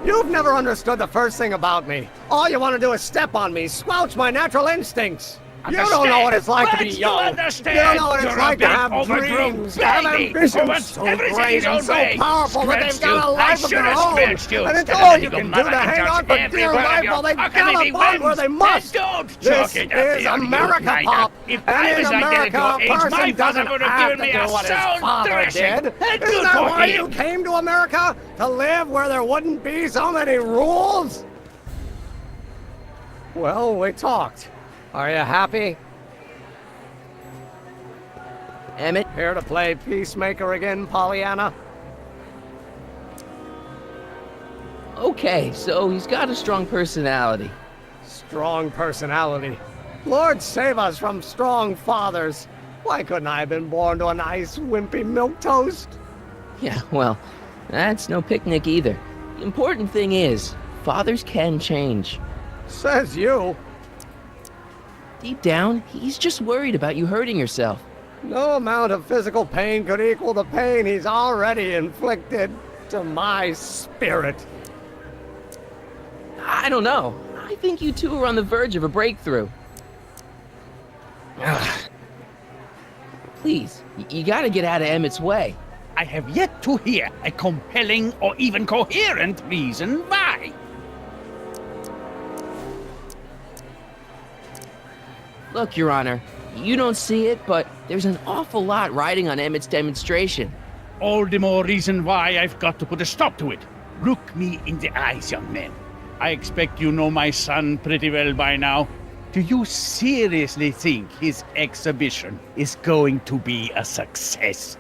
You've never understood the first thing about me. All you want to do is step on me, squelch my natural instincts. You don't know what it's like to be young. You don't know what it's like to have dreams, to have ambitions so great and so powerful that they've got a life of their own. And it's all you can do to hang on for dear life while they gallop on where they must. This is America, Pop. And in America, a person doesn't have to do what his father did. Isn't that why you came to America? To live where there wouldn't be so many rules? Well, we talked. Are you happy? Emmett? Here to play peacemaker again, Pollyanna? Okay, so he's got a strong personality. Strong personality. Lord save us from strong fathers. Why couldn't I have been born to a nice, wimpy milquetoast? Yeah, well, that's no picnic either. The important thing is, fathers can change. Says you. Deep down, he's just worried about you hurting yourself. No amount of physical pain could equal the pain he's already inflicted to my spirit. I don't know. I think you two are on the verge of a breakthrough. Please, you gotta get out of Emmett's way. I have yet to hear a compelling or even coherent reason why. Look, Your Honor, you don't see it, but there's an awful lot riding on Emmett's demonstration. All the more reason why I've got to put a stop to it. Look me in the eyes, young man. I expect you know my son pretty well by now. Do you seriously think his exhibition is going to be a success?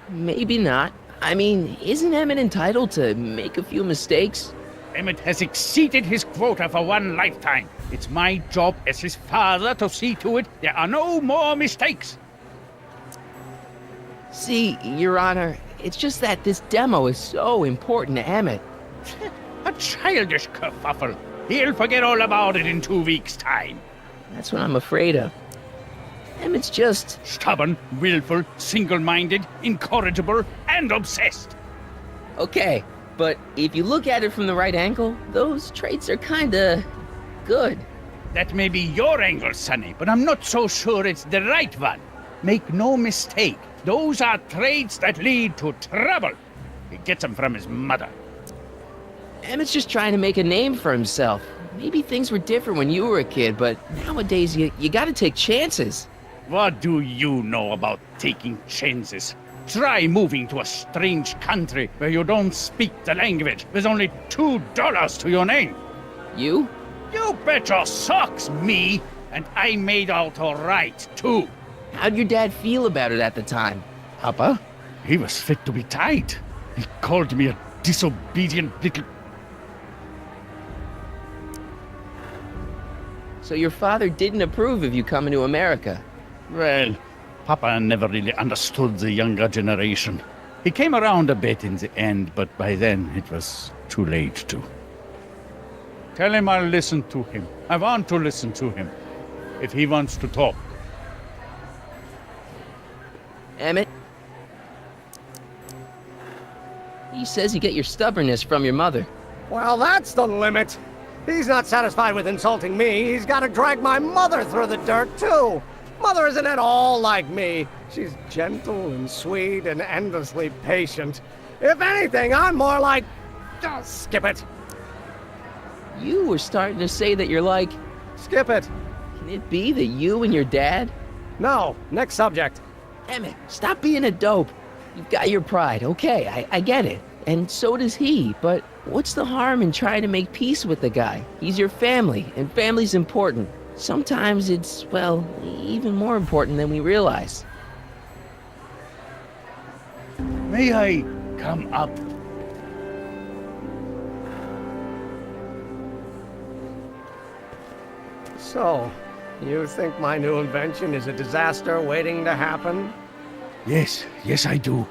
Maybe not. I mean, isn't Emmett entitled to make a few mistakes? Emmett has exceeded his quota for one lifetime. It's my job as his father to see to it there are no more mistakes. See, Your Honor, it's just that this demo is so important to Emmett. A childish kerfuffle. He'll forget all about it in 2 weeks' time. That's what I'm afraid of. Emmett's just... Stubborn, willful, single-minded, incorrigible, and obsessed. Okay, but if you look at it from the right angle, those traits are kinda... good. That may be your angle, Sonny, but I'm not so sure it's the right one. Make no mistake, those are traits that lead to trouble. He gets them from his mother. Emmett's just trying to make a name for himself. Maybe things were different when you were a kid, but nowadays you gotta take chances. What do you know about taking chances? Try moving to a strange country where you don't speak the language with only $2 to your name. You? You bet your socks, me! And I made out all right, too. How'd your dad feel about it at the time? Papa? He was fit to be tied. He called me a disobedient little... So your father didn't approve of you coming to America? Well, Papa never really understood the younger generation. He came around a bit in the end, but by then it was too late to. Tell him I'll listen to him. I want to listen to him. If he wants to talk. Emmett? He says you get your stubbornness from your mother. Well, that's the limit. He's not satisfied with insulting me. He's got to drag my mother through the dirt, too. Mother isn't at all like me. She's gentle and sweet and endlessly patient. If anything, I'm more like... skip it. You were starting to say that you're like... Skip it. Can it be that you and your dad? No, next subject. Emmett, stop being a dope. You've got your pride, okay, I get it. And so does he, but what's the harm in trying to make peace with the guy? He's your family, and family's important. Sometimes it's, well, even more important than we realize. May I come up? So, you think my new invention is a disaster waiting to happen? Yes, I do.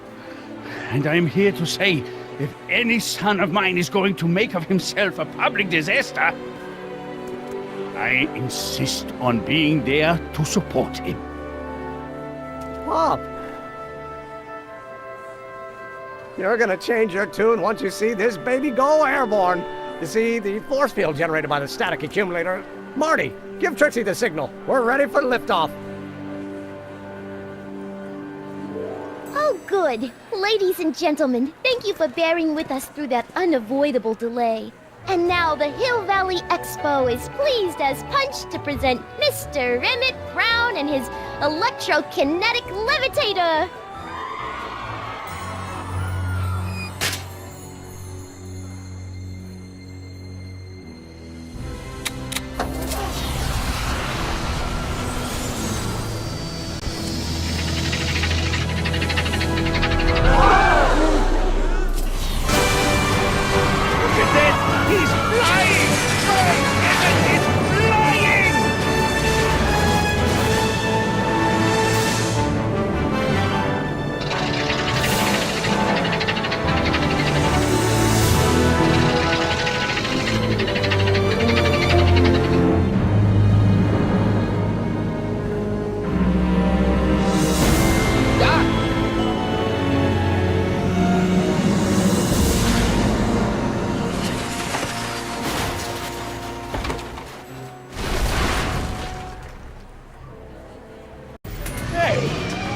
And I'm here to say, if any son of mine is going to make of himself a public disaster, I insist on being there to support him. Pop! You're gonna change your tune once you see this baby go airborne. You see, the force field generated by the static accumulator... Marty, give Trixie the signal. We're ready for liftoff. Oh, good. Ladies and gentlemen, thank you for bearing with us through that unavoidable delay. And now the Hill Valley Expo is pleased as punch to present Mr. Emmett Brown and his electrokinetic levitator.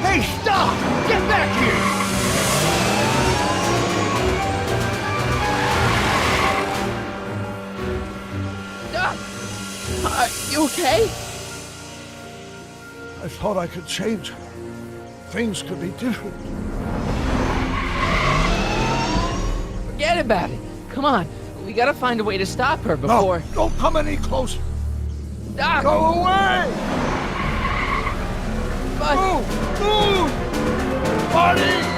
Hey, stop! Get back here! You okay? I thought I could change her. Things could be different. Forget about it. Come on. We gotta find a way to stop her before... No, don't come any closer. Doc! Go away! But... Move! Marty!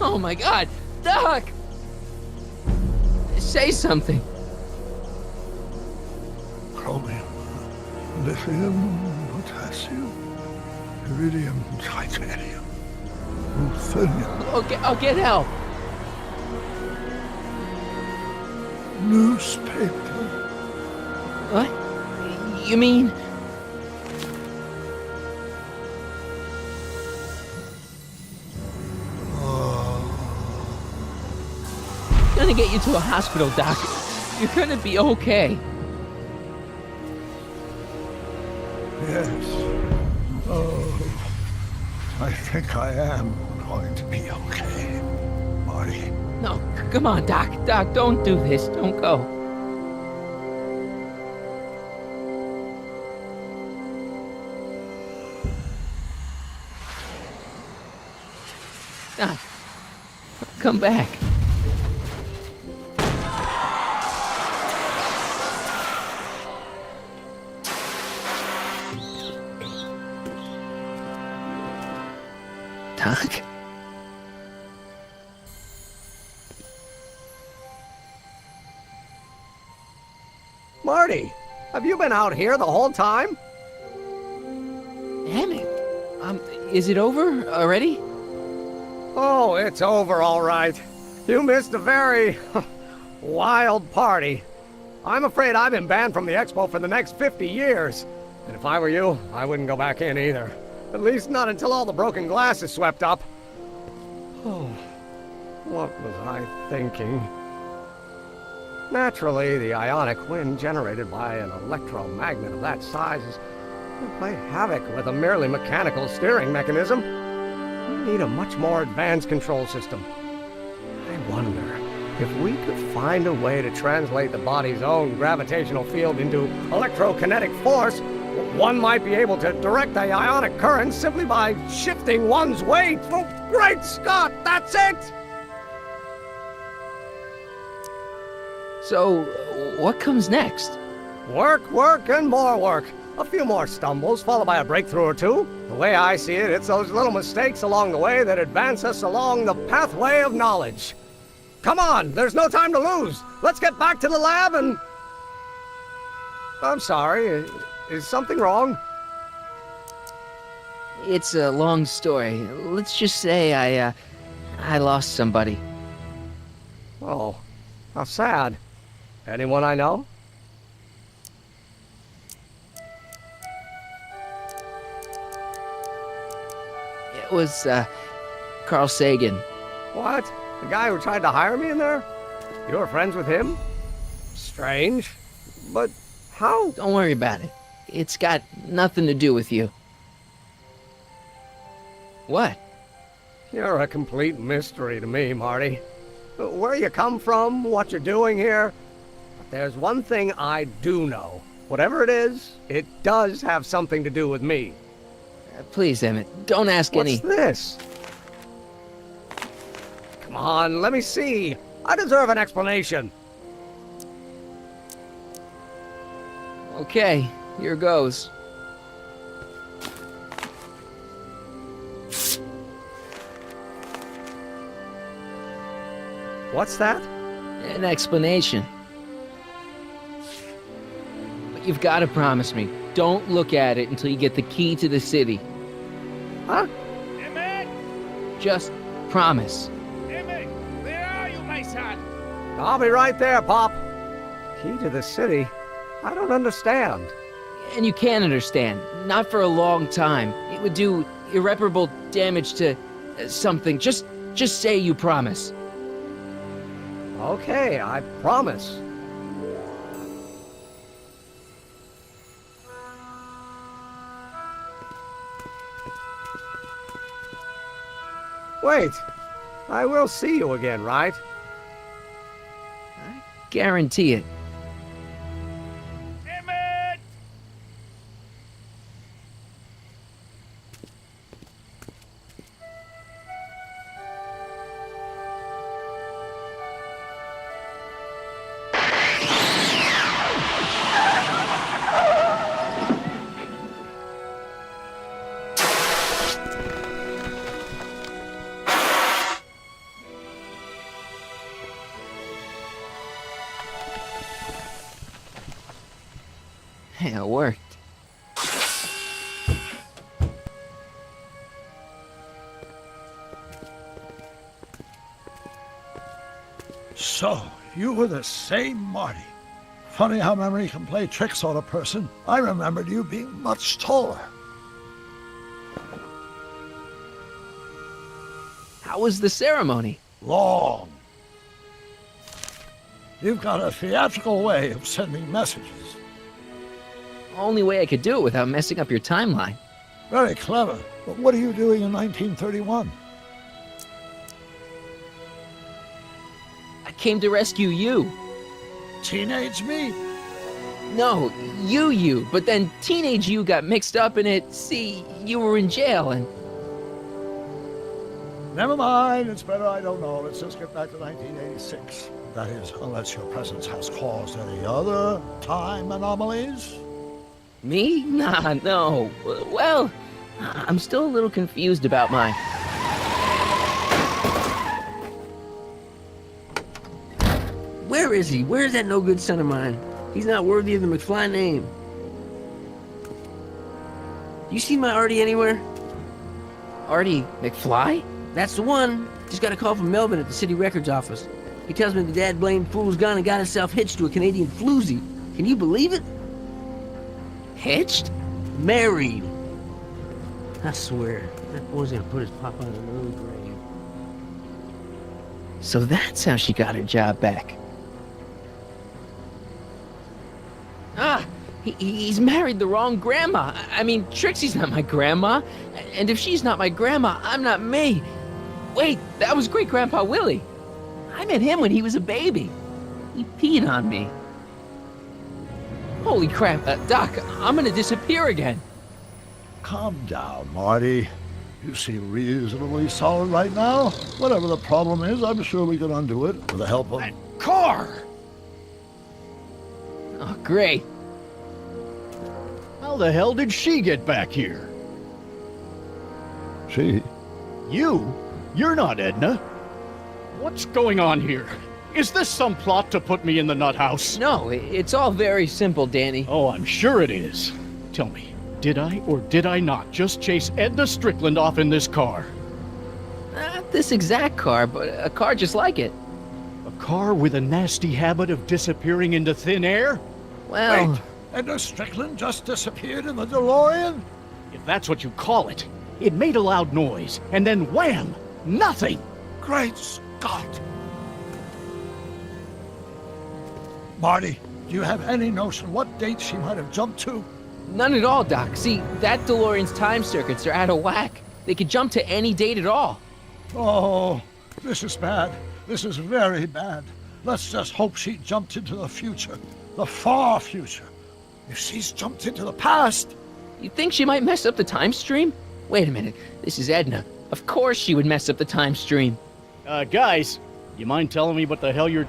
Oh my God! Doc! Say something. Chromium, lithium, potassium, iridium, titanium, ruthenium, Okay, I'll get help. newspaper. What? You mean... Gonna get you to a hospital, Doc. You're gonna be okay. Yes. Oh, I think I am going to be okay, Marty. No, come on, Doc. Doc, don't do this. Don't go. Doc, come back. Doc? Marty, have you been out here the whole time? Emmett, is it over already? Oh, it's over all right. You missed a very wild party. I'm afraid I've been banned from the expo for the next 50 years. And if I were you, I wouldn't go back in either. At least not until all the broken glass is swept up. Oh, what was I thinking? Naturally, the ionic wind generated by an electromagnet of that size will play havoc with a merely mechanical steering mechanism. We need a much more advanced control system. I wonder if we could find a way to translate the body's own gravitational field into electrokinetic force. One might be able to direct the ionic current simply by shifting one's weight. Oh, great Scott, that's it! So, what comes next? Work, work, and more work. A few more stumbles, followed by a breakthrough or two. The way I see it, it's those little mistakes along the way that advance us along the pathway of knowledge. Come on, there's no time to lose. Let's get back to the lab and... I'm sorry, is something wrong? It's a long story. Let's just say I lost somebody. Oh, how sad. Anyone I know? It was, Carl Sagan. What? The guy who tried to hire me in there? You were friends with him? Strange. But how? Don't worry about it. It's got nothing to do with you. What? You're a complete mystery to me, Marty. Where you come from, what you're doing here. But there's one thing I do know. Whatever it is, it does have something to do with me. Please, Emmett, don't ask any... What's this? Come on, let me see. I deserve an explanation. Okay, here goes. What's that? An explanation. But you've got to promise me, don't look at it until you get the key to the city. Huh? Emmett! Just promise. Emmett! Where are you, my son? I'll be right there, Pop. Key to the city? I don't understand. And you can understand. Not for a long time. It would do irreparable damage to something. Just say you promise. Okay, I promise. Wait, I will see you again, right? Guarantee it. Emmett! Hey, it worked. So, you were the same Marty. Funny how memory can play tricks on a person. I remembered you being much taller. How was the ceremony? Long. You've got a theatrical way of sending messages. Only way I could do it without messing up your timeline. Very clever. But what are you doing in 1931? I came to rescue you. Teenage me? No, you. But then teenage you got mixed up in it. See, you were in jail and... Never mind, it's better I don't know. Let's just get back to 1986. That is, unless your presence has caused any other time anomalies. Me? Nah, no. Well, I'm still a little confused about my... Where is he? Where's that no-good son of mine? He's not worthy of the McFly name. You see my Artie anywhere? Artie McFly? That's the one. Just got a call from Melvin at the city records office. He tells me the dad-blamed fool's gone and got himself hitched to a Canadian floozy. Can you believe it? Hitched? Married. I swear, that boy's gonna put his papa in an early grave. So that's how she got her job back. Ah, he's married the wrong grandma. I mean, Trixie's not my grandma. And if she's not my grandma, I'm not me. Wait, that was Great-Grandpa Willie. I met him when he was a baby. He peed on me. Holy crap, Doc, I'm gonna disappear again. Calm down, Marty. You seem reasonably solid right now. Whatever the problem is, I'm sure we can undo it with the help of... That car! Oh, great. How the hell did she get back here? She? You? You're not Edna. What's going on here? Is this some plot to put me in the nut house? No, it's all very simple, Danny. Oh, I'm sure it is. Tell me, did I or did I not just chase Edna Strickland off in this car? Not this exact car, but a car just like it. A car with a nasty habit of disappearing into thin air? Well... Wait, Edna Strickland just disappeared in the DeLorean? If that's what you call it. It made a loud noise, and then wham! Nothing! Great Scott! Marty, do you have any notion what date she might have jumped to? None at all, Doc. See, that DeLorean's time circuits are out of whack. They could jump to any date at all. Oh, this is bad. This is very bad. Let's just hope she jumped into the future. The far future. If she's jumped into the past... You think she might mess up the time stream? Wait a minute. This is Edna. Of course she would mess up the time stream. Guys, you mind telling me what the hell you're...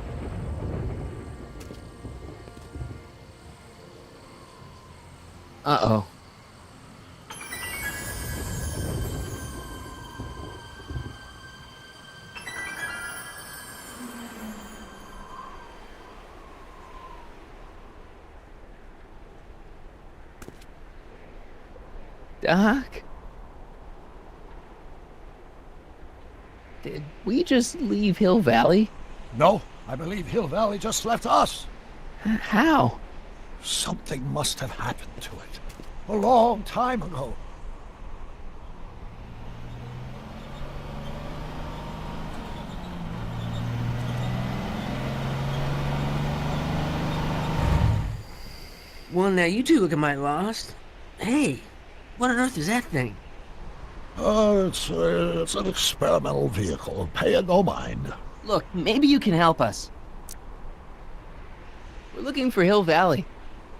Uh-oh. Doc? Did we just leave Hill Valley? No, I believe Hill Valley just left us. How? Something must have happened to it. A long time ago. Well, now you two look mighty lost. Hey, what on earth is that thing? It's an experimental vehicle. Pay it no mind. Look, maybe you can help us. We're looking for Hill Valley.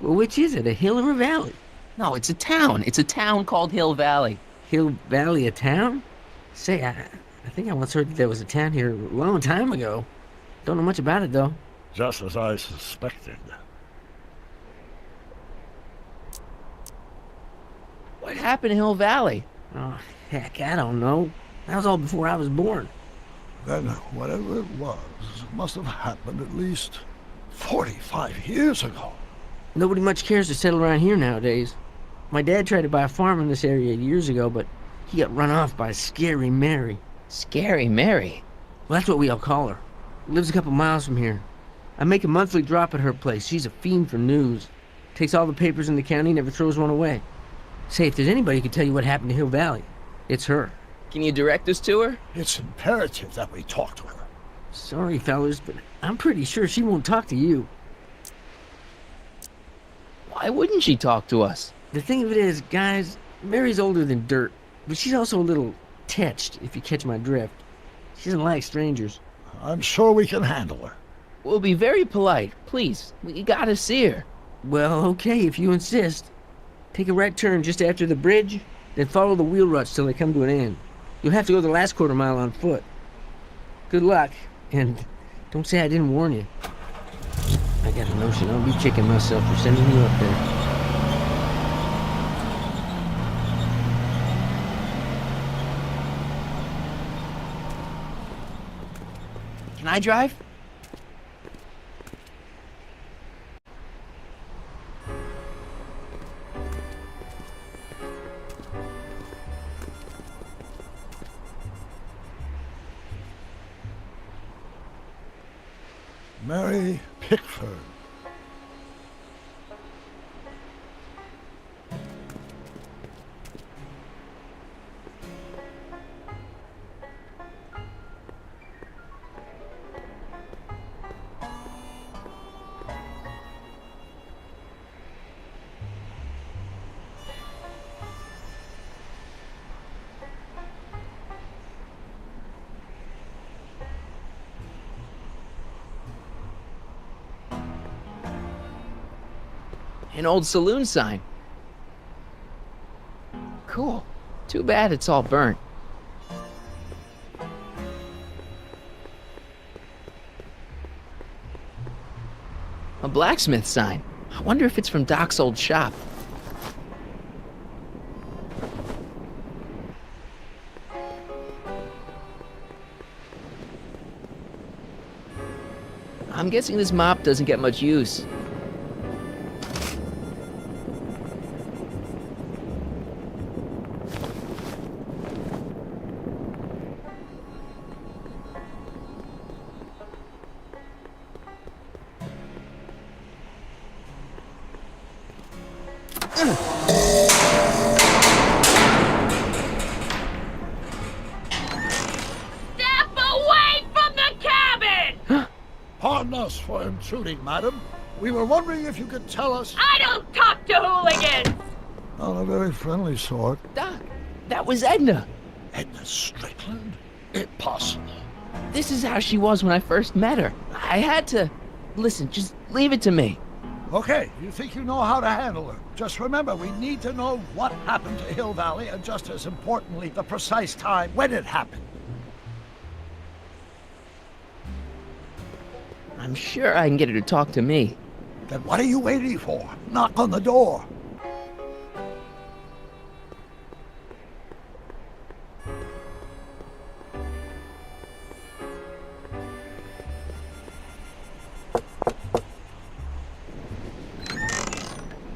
Well, which is it, a hill or a valley? No, it's a town. It's a town called Hill Valley. Hill Valley, a town? Say, I think I once heard that there was a town here a long time ago. Don't know much about it, though. Just as I suspected. What happened to Hill Valley? Oh, heck, I don't know. That was all before I was born. Then whatever it was must have happened at least 45 years ago. Nobody much cares to settle around here nowadays. My dad tried to buy a farm in this area years ago, but he got run off by Scary Mary. Scary Mary? Well, that's what we all call her. Lives a couple miles from here. I make a monthly drop at her place. She's a fiend for news. Takes all the papers in the county, never throws one away. Say, if there's anybody who can tell you what happened to Hill Valley, it's her. Can you direct us to her? It's imperative that we talk to her. Sorry, fellas, but I'm pretty sure she won't talk to you. Why wouldn't she talk to us? The thing of it is, guys, Mary's older than dirt, but she's also a little tetched, if you catch my drift. She doesn't like strangers. I'm sure we can handle her. We'll be very polite. Please, we gotta see her. Well, okay, if you insist. Take a right turn just after the bridge, then follow the wheel ruts till they come to an end. You'll have to go the last quarter mile on foot. Good luck, and don't say I didn't warn you. I got a notion I'll be kicking myself for sending you up there. Can I drive? Mary Pickford. An old saloon sign. Cool. Too bad it's all burnt. A blacksmith sign. I wonder if it's from Doc's old shop. I'm guessing this mop doesn't get much use. Pardon us for intruding, madam. We were wondering if you could tell us... I don't talk to hooligans! On a very friendly sort. Doc, that was Edna. Edna Strickland? Impossible. This is how she was when I first met her. I had to... Listen, just leave it to me. Okay, you think you know how to handle her. Just remember, we need to know what happened to Hill Valley, and just as importantly, the precise time when it happened. I'm sure I can get her to talk to me. Then what are you waiting for? Knock on the door.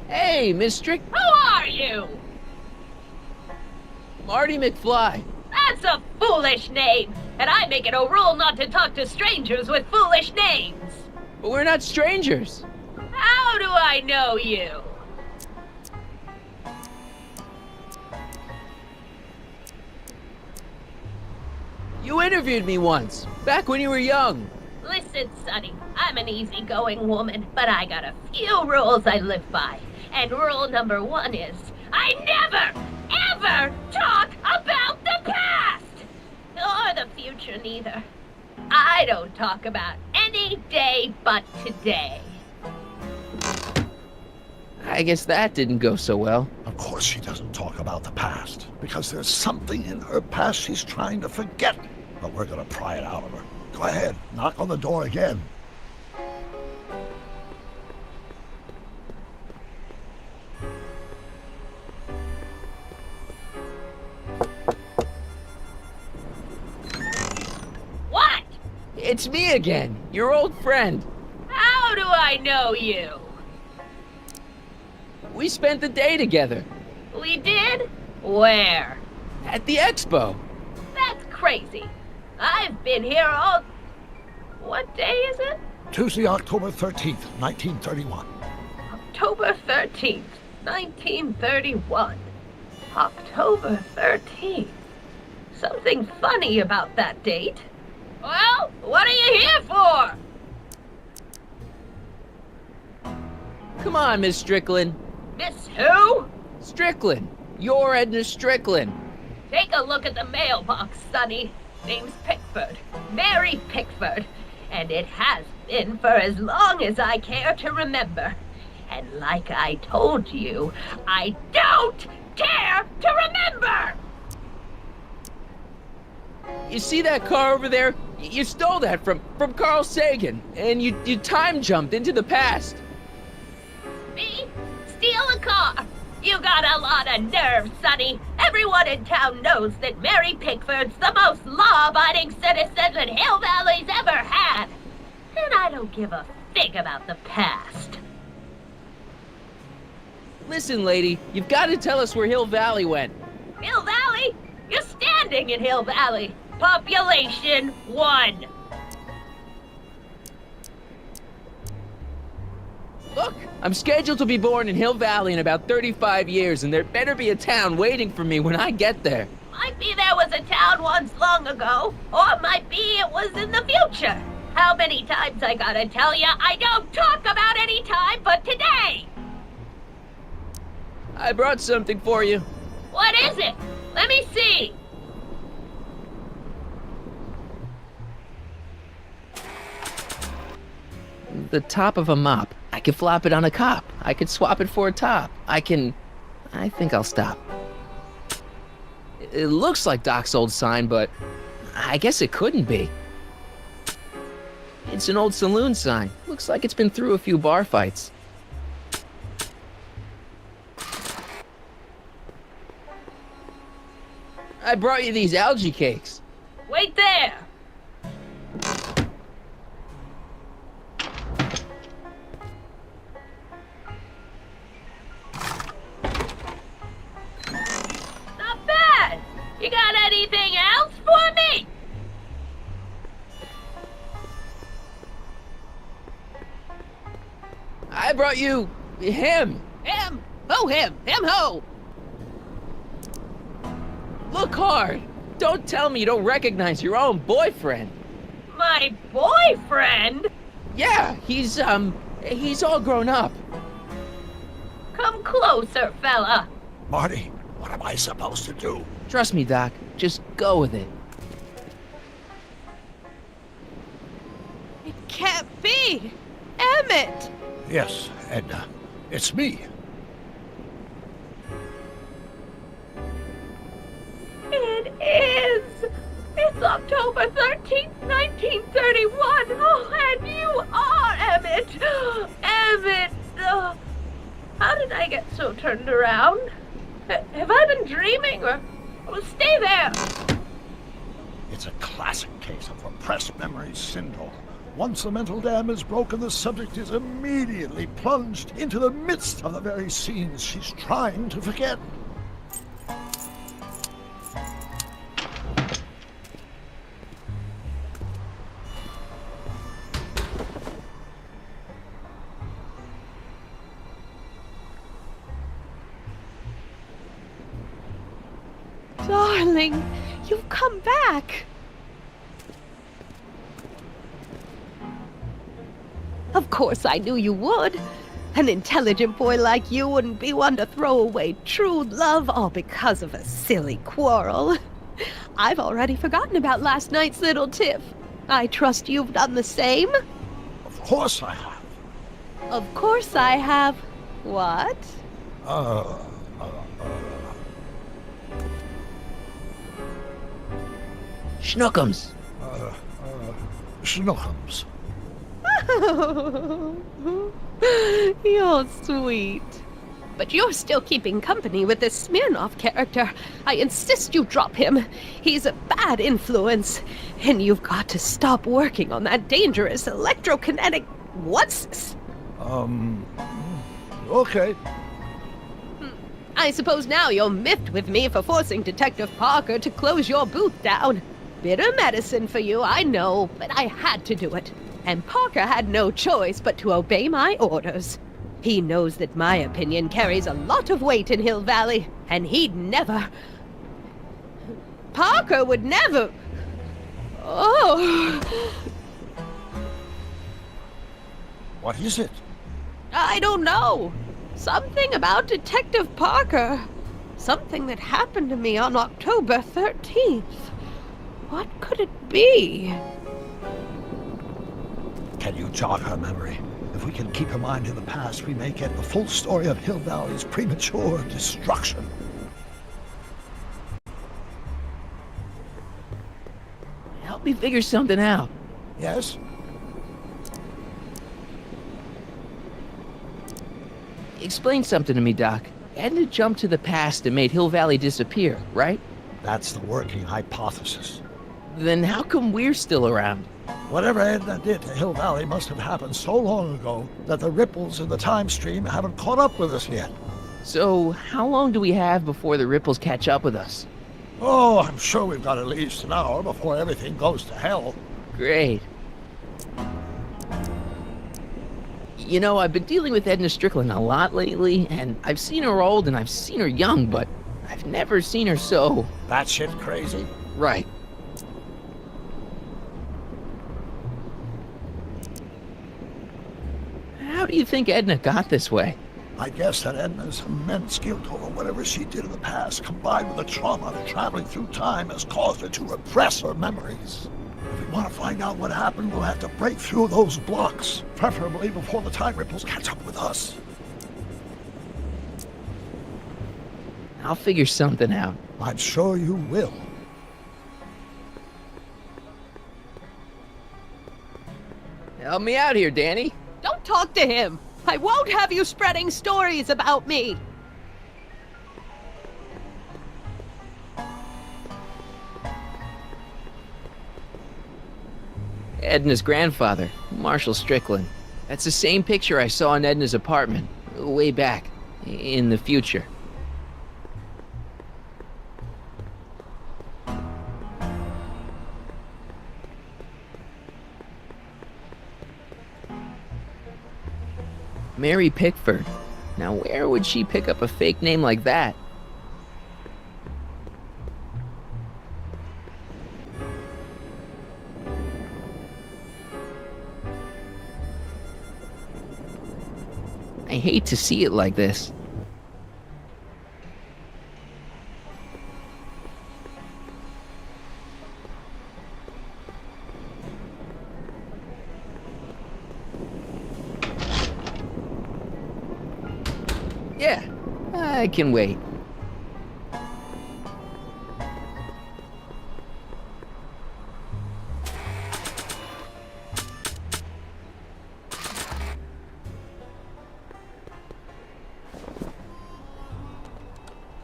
Hey, Miss Strick. Who are you? Marty McFly. That's a foolish name, and I make it a rule not to talk to strangers with foolish names. But we're not strangers. How do I know you? You interviewed me once, back when you were young. Listen, Sonny, I'm an easygoing woman, but I got a few rules I live by. And rule number 1 is, I never, ever talk about the past! Or the future, neither. I don't talk about any day but today. I guess that didn't go so well. Of course she doesn't talk about the past, because there's something in her past she's trying to forget. But we're gonna pry it out of her. Go ahead, knock on the door again. What? It's me again, your old friend. How do I know you? We spent the day together. We did? Where? At the expo. That's crazy. I've been here all... What day is it? Tuesday, October 13th, 1931. October 13th, 1931. October 13th. Something funny about that date. Well, what are you here for? Come on, Miss Strickland. Miss who? Strickland. You're Edna Strickland. Take a look at the mailbox, Sonny. Name's Pickford. Mary Pickford. And it has been for as long as I care to remember. And like I told you, I don't care to remember! You see that car over there? You stole that from Carl Sagan, and you time jumped into the past. Me? Steal a car? You got a lot of nerve, Sonny. Everyone in town knows that Mary Pickford's the most law-abiding citizen that Hill Valley's ever had. And I don't give a fig about the past. Listen, lady, you've got to tell us where Hill Valley went. Hill Valley? You're standing in Hill Valley. Population 1. Look, I'm scheduled to be born in Hill Valley in about 35 years, and there better be a town waiting for me when I get there. Might be there was a town once long ago, or might be it was in the future. How many times I gotta tell ya I don't talk about any time but today? I brought something for you. What is it? Let me see. The top of a mop. I could flop it on a cop. I could swap it for a top. I think I'll stop. It looks like Doc's old sign, but I guess it couldn't be. It's an old saloon sign. Looks like it's been through a few bar fights. I brought you these algae cakes. Wait there. Not bad. You got anything else for me? I brought you him. Him? Ho him! Him ho! Look hard. Don't tell me you don't recognize your own boyfriend. My boyfriend? Yeah, he's all grown up. Come closer, fella. Marty, what am I supposed to do? Trust me, Doc. Just go with it. It can't be! Emmett! Yes, Edna. It's me. It is! It's October 13th, 1931! Oh, and you are Emmett! Emmett! How did I get so turned around? Have I been dreaming, or... Well, stay there! It's a classic case of repressed memory syndrome. Once the mental dam is broken, the subject is immediately plunged into the midst of the very scenes she's trying to forget. Darling, you've come back. Of course I knew you would. An intelligent boy like you wouldn't be one to throw away true love all because of a silly quarrel. I've already forgotten about last night's little tiff. I trust you've done the same? Of course I have. Of course I have. What? Schnookums. Schnookums. You're sweet. But you're still keeping company with this Smirnoff character. I insist you drop him. He's a bad influence. And you've got to stop working on that dangerous electrokinetic... What's this? Okay. I suppose now you're miffed with me for forcing Detective Parker to close your booth down. Bitter medicine for you, I know, but I had to do it. And Parker had no choice but to obey my orders. He knows that my opinion carries a lot of weight in Hill Valley, and he'd never... Parker would never... Oh... What is it? I don't know. Something about Detective Parker. Something that happened to me on October 13th. What could it be? Can you jog her memory? If we can keep her mind in the past, we may get the full story of Hill Valley's premature destruction. Help me figure something out. Yes? Explain something to me, Doc. Edna jumped to the past and made Hill Valley disappear, right? That's the working hypothesis. Then how come we're still around? Whatever Edna did to Hill Valley must have happened so long ago that the ripples in the time stream haven't caught up with us yet. So, how long do we have before the ripples catch up with us? Oh, I'm sure we've got at least an hour before everything goes to hell. Great. You know, I've been dealing with Edna Strickland a lot lately, and I've seen her old and I've seen her young, but I've never seen her so... Batshit crazy? Right. How do you think Edna got this way? I guess that Edna's immense guilt over whatever she did in the past, combined with the trauma of traveling through time, has caused her to repress her memories. If we want to find out what happened, we'll have to break through those blocks, preferably before the time ripples catch up with us. I'll figure something out. I'm sure you will. Help me out here, Danny. Don't talk to him. I won't have you spreading stories about me. Edna's grandfather, Marshall Strickland. That's the same picture I saw in Edna's apartment, way back, in the future. Mary Pickford. Now where would she pick up a fake name like that? I hate to see it like this. Yeah, I can wait.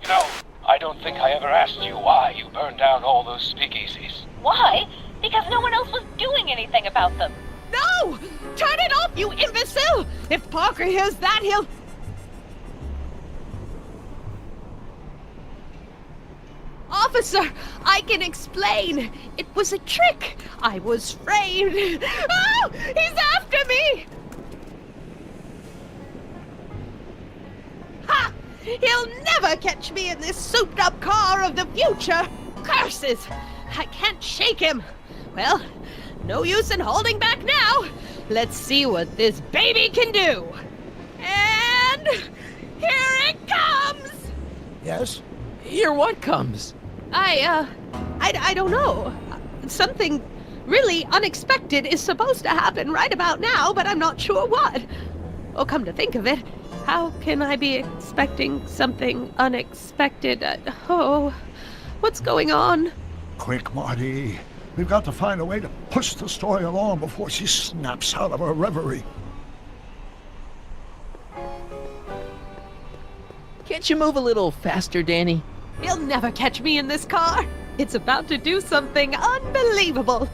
You know, I don't think I ever asked you why you burned down all those speakeasies. Why? Because no one else was doing anything about them. No! Turn it off, you imbecile! If Parker hears that, he'll... Officer, I can explain. It was a trick. I was framed. Oh, he's after me! Ha! He'll never catch me in this souped-up car of the future. Curses! I can't shake him. Well, no use in holding back now. Let's see what this baby can do. Yes? Here what comes? I don't know. Something really unexpected is supposed to happen right about now, but I'm not sure what. Oh, come to think of it, how can I be expecting something unexpected? What's going on? Quick, Marty. We've got to find a way to push the story along before she snaps out of her reverie. Can't you move a little faster, Danny? You'll never catch me in this car. It's about to do something unbelievable.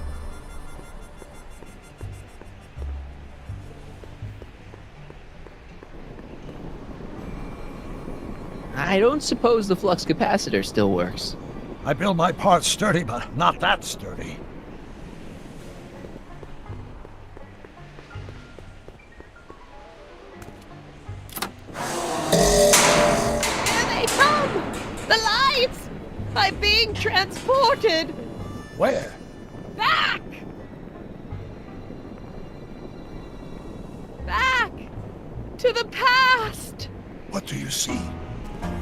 I don't suppose the flux capacitor still works. I build my parts sturdy, but not that sturdy. Here they come! The lights! I'm being transported! Where? Back! Back! To the past! What do you see?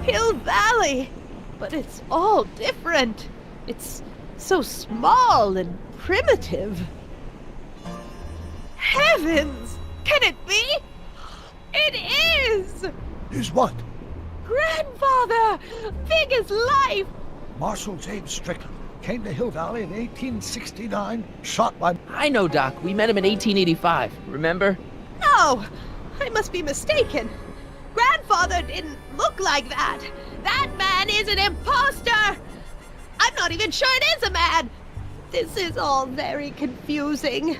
Hill Valley! But it's all different. It's so small and primitive. Heavens! Can it be? It is! Is what? Grandfather! Big as life! Marshal James Strickland came to Hill Valley in 1869, shot by... I know, Doc. We met him in 1885. Remember? No! I must be mistaken. Grandfather didn't look like that. That man is an imposter! I'm not even sure it is a man! This is all very confusing.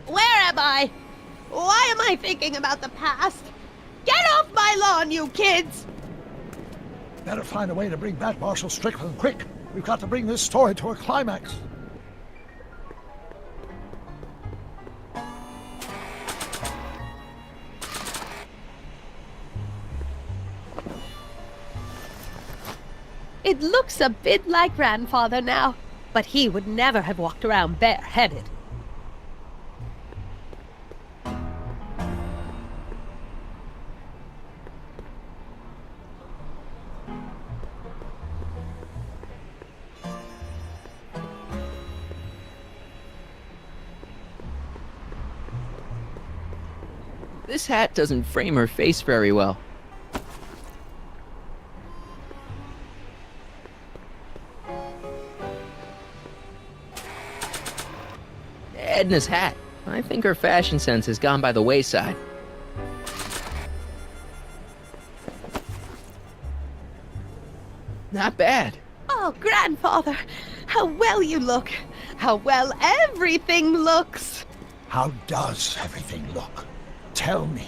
Where am I? Why am I thinking about the past? Get off my lawn, you kids! Better find a way to bring back Marshal Strickland quick. We've got to bring this story to a climax. It looks a bit like Grandfather now, but he would never have walked around bareheaded. This hat doesn't frame her face very well. Edna's hat. I think her fashion sense has gone by the wayside. Not bad. Oh, Grandfather, how well you look. How well everything looks. How does everything look? Tell me.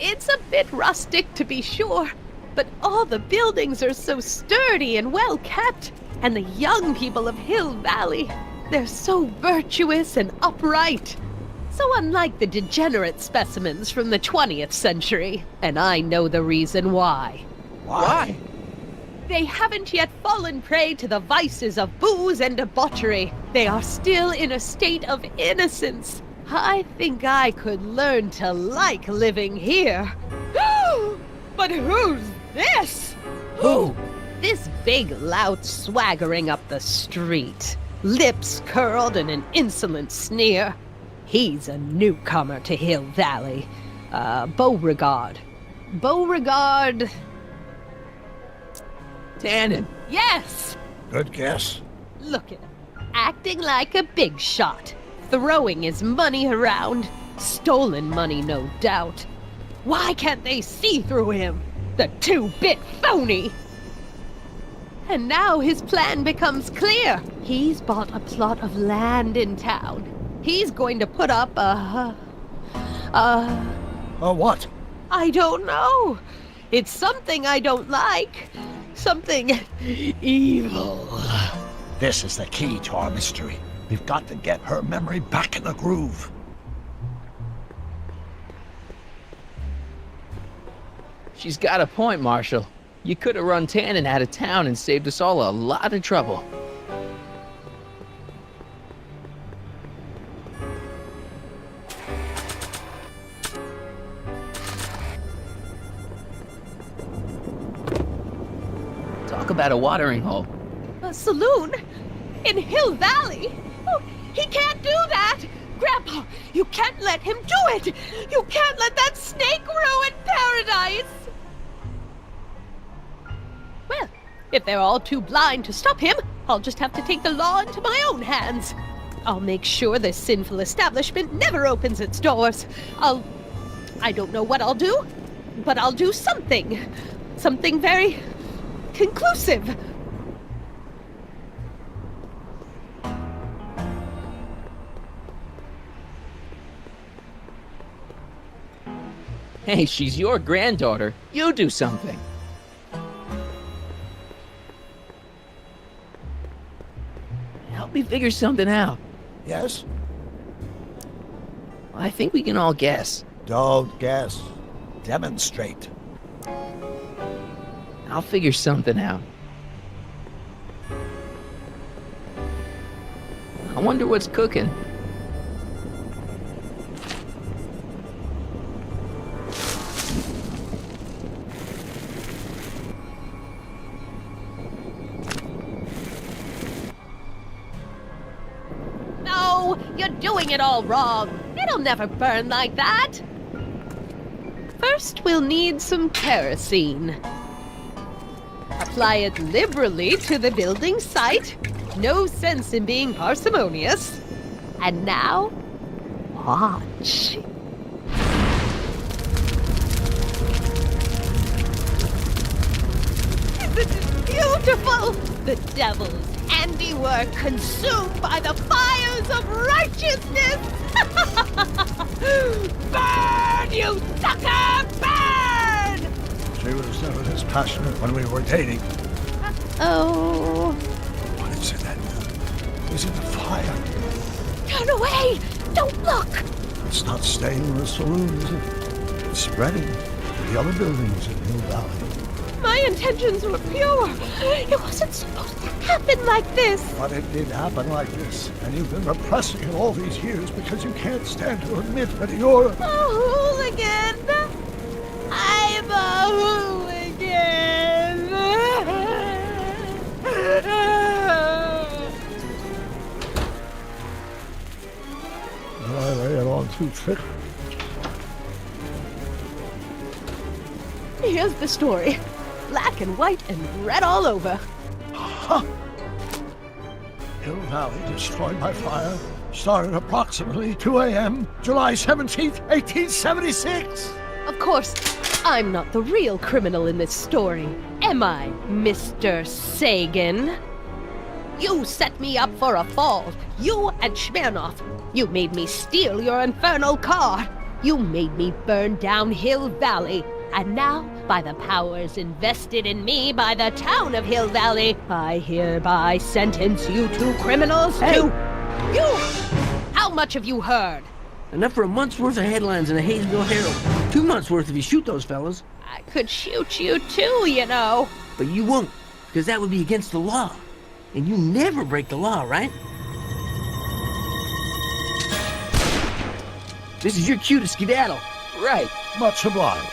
It's a bit rustic, to be sure, but all the buildings are so sturdy and well kept, and the young people of Hill Valley, they're so virtuous and upright. So unlike the degenerate specimens from the 20th century, and I know the reason why. Why? They haven't yet fallen prey to the vices of booze and debauchery. They are still in a state of innocence. I think I could learn to like living here. But who's this? Who? This big lout swaggering up the street, lips curled in an insolent sneer. He's a newcomer to Hill Valley. Beauregard. Beauregard... Tannen. Yes! Good guess. Look at him, acting like a big shot, throwing his money around. Stolen money, no doubt. Why can't they see through him? The two-bit phony! And now his plan becomes clear. He's bought a plot of land in town. He's going to put up a what? I don't know. It's something I don't like. Something evil. This is the key to our mystery. We've got to get her memory back in the groove. She's got a point, Marshal. You could have run Tannen out of town and saved us all a lot of trouble. Talk about a watering hole. A saloon? In Hill Valley? Oh, he can't do that! Grandpa, you can't let him do it! You can't let that snake ruin paradise! Well, if they're all too blind to stop him, I'll just have to take the law into my own hands. I'll make sure this sinful establishment never opens its doors. I don't know what I'll do, but I'll do something. Something very conclusive. Hey, she's your granddaughter. You do something. Help me figure something out. Yes? I think we can all guess. Don't guess. Demonstrate. I'll figure something out. I wonder what's cooking. No, you're doing it all wrong. It'll never burn like that. First, we'll need some kerosene. Apply it liberally to the building site. No sense in being parsimonious. And now, watch. This is beautiful! The devil's handiwork consumed by the fires of righteousness! Burn, you sucker! Burn! She was never this passionate when we were dating. Oh. What is it, Edna? Is it the fire? Turn away! Don't look! It's not staying in the saloon, is it? It's spreading to the other buildings in Hill Valley. My intentions were pure. It wasn't supposed to happen like this. But it did happen like this, and you've been repressing it all these years because you can't stand to admit that you're A hooligan. I'm a hooligan. I lay it on too thick. Here's the story. Black and white and red all over. Huh. Hill Valley destroyed by fire started approximately 2 a.m., July 17th, 1876. Of course, I'm not the real criminal in this story, am I, Mr. Sagan? You set me up for a fall. You and Smirnoff. You made me steal your infernal car. You made me burn down Hill Valley. And now, by the powers invested in me by the town of Hill Valley, I hereby sentence you two criminals to... You! How much have you heard? Enough for a month's worth of headlines in the Hayesville Herald. 2 months worth if you shoot those fellas. I could shoot you too, you know. But you won't, because that would be against the law. And you never break the law, right? This is your cue to skedaddle. Right. Much obliged.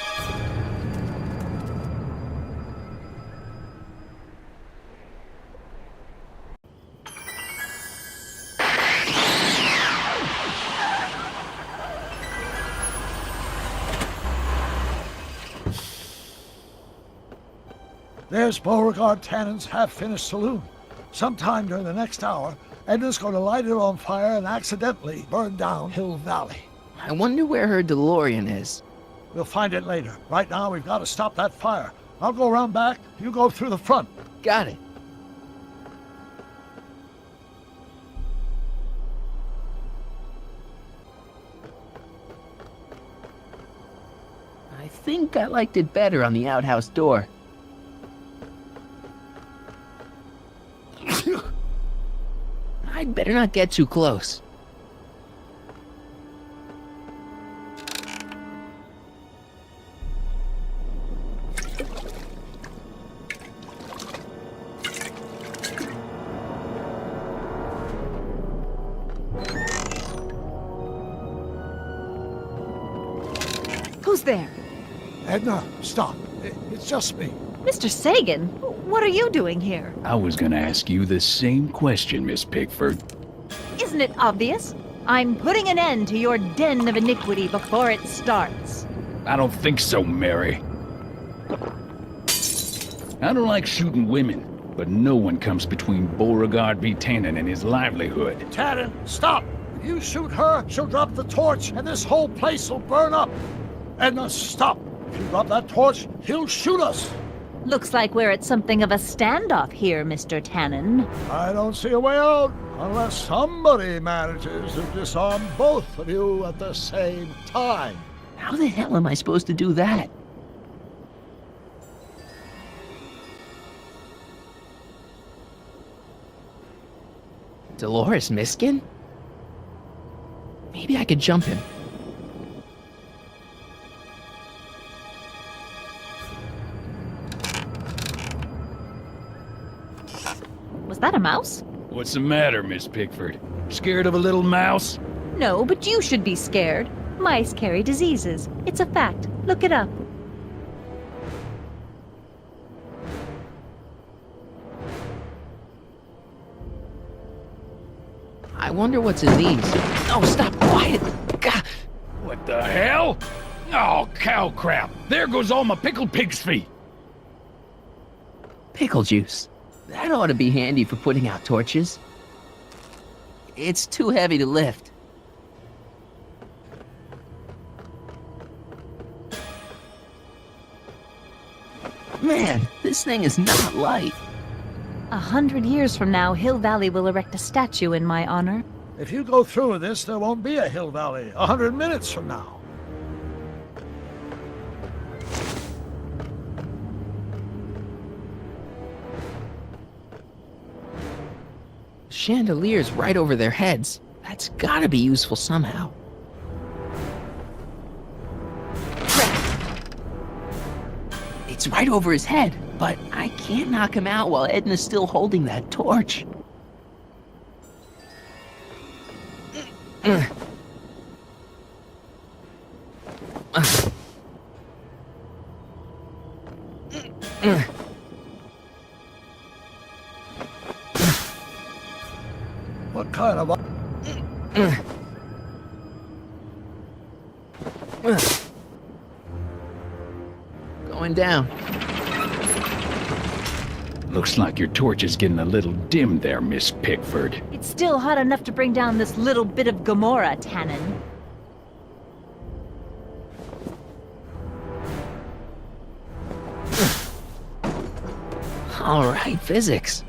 There's Beauregard Tannen's half-finished saloon. Sometime during the next hour, Edna's going to light it on fire and accidentally burn down Hill Valley. I wonder where her DeLorean is. We'll find it later. Right now, we've got to stop that fire. I'll go around back. You go through the front. Got it. I think I liked it better on the outhouse door. I'd better not get too close. Who's there? Edna, stop. It's just me. Mr. Sagan, what are you doing here? I was gonna ask you the same question, Miss Pickford. Isn't it obvious? I'm putting an end to your den of iniquity before it starts. I don't think so, Mary. I don't like shooting women, but no one comes between Beauregard v. Tannen and his livelihood. Tannen, stop! If you shoot her, she'll drop the torch, and this whole place will burn up. Edna, stop! If you drop that torch, he'll shoot us. Looks like we're at something of a standoff here, Mr. Tannen. I don't see a way out, unless somebody manages to disarm both of you at the same time. How the hell am I supposed to do that? Dolores Miskin? Maybe I could jump him. Was that a mouse? What's the matter, Miss Pickford? Scared of a little mouse? No, but you should be scared. Mice carry diseases. It's a fact. Look it up. I wonder what's in these. Oh, stop, quiet. God. What the hell? Oh, cow crap. There goes all my pickled pig's feet. Pickle juice. That ought to be handy for putting out torches. It's too heavy to lift. Man, this thing is not light. 100 years from now, Hill Valley will erect a statue in my honor. If you go through with this, there won't be a Hill Valley 100 minutes from now. Chandelier's right over their heads. That's gotta be useful somehow. It's right over his head, but I can't knock him out while Edna's still holding that torch. What kind of... Going down. Looks like your torch is getting a little dim there, Miss Pickford. It's still hot enough to bring down this little bit of Gomorrah, Tannen. All right, physics.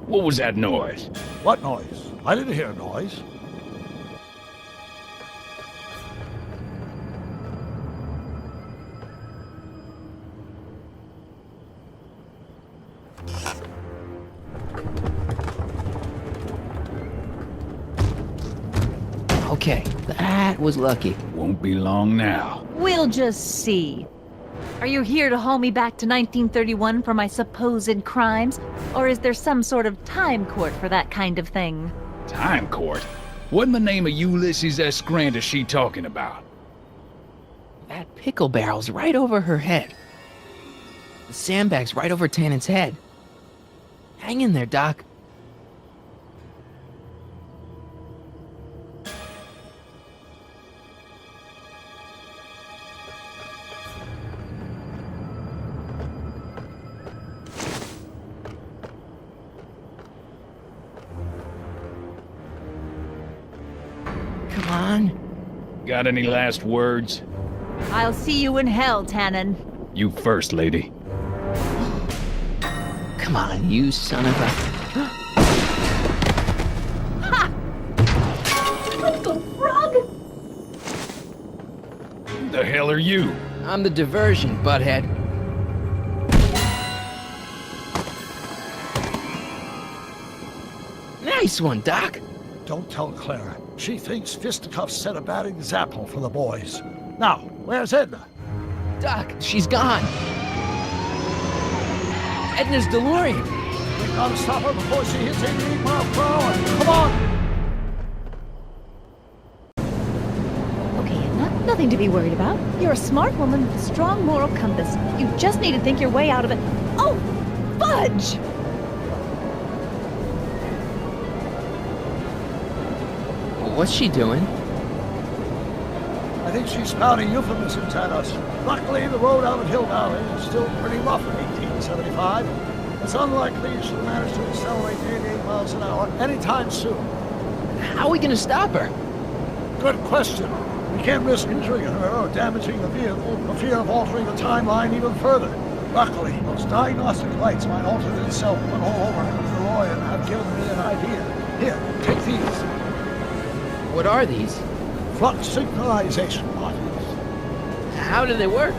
What was that noise? What noise? I didn't hear a noise. Okay, that was lucky. Won't be long now. We'll just see. Are you here to haul me back to 1931 for my supposed crimes? Or is there some sort of time court for that kind of thing? Time court? What in the name of Ulysses S. Grant is she talking about? That pickle barrel's right over her head. The sandbag's right over Tannen's head. Hang in there, Doc. Come on. Got any last words? I'll see you in hell, Tannen. You first, lady. Come on, you son of a... Ha! What the frog? Who the hell are you? I'm the diversion, butthead. Nice one, Doc. Don't tell Clara. She thinks fisticuffs set a bad example for the boys. Now, where's Edna? Doc, she's gone. Edna's DeLorean. We gotta stop her before she hits 88 miles per hour. Come on! Okay, Edna, nothing to be worried about. You're a smart woman with a strong moral compass. You just need to think your way out of it. Oh, fudge! What's she doing? I think she's spouting euphemisms at us. Luckily, the road out of Hill Valley is still pretty rough in 1875. It's unlikely she'll manage to accelerate 88 miles an hour anytime soon. How are we gonna stop her? Good question. We can't risk injuring her or damaging the vehicle for fear of altering the timeline even further. Luckily, those diagnostic lights my alternate self put all over the DeLorean have given me an idea. Here, take these. What are these? Flux signalization modules. How do they work?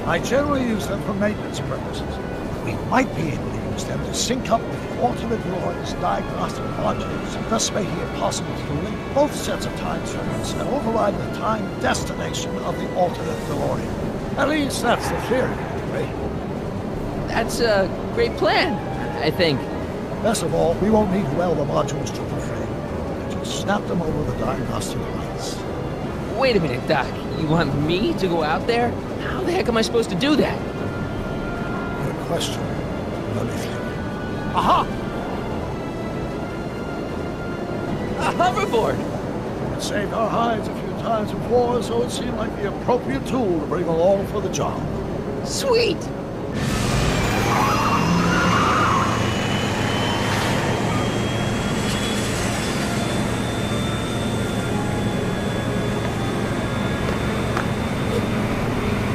I generally use them for maintenance purposes. We might be able to use them to sync up with the alternate DeLorean's diagnostic modules, thus making it possible to link both sets of time circuits and override the time destination of the alternate DeLorean. At least that's the theory, anyway. That's a great plan, I think. Best of all, we won't need to weld the modules to the frame. Just snap them over the diagnostic lights. Wait a minute, Doc. You want me to go out there? How the heck am I supposed to do that? Good question. Let me think. Aha! A hoverboard! It saved our hides a few times before, so it seemed like the appropriate tool to bring along for the job. Sweet!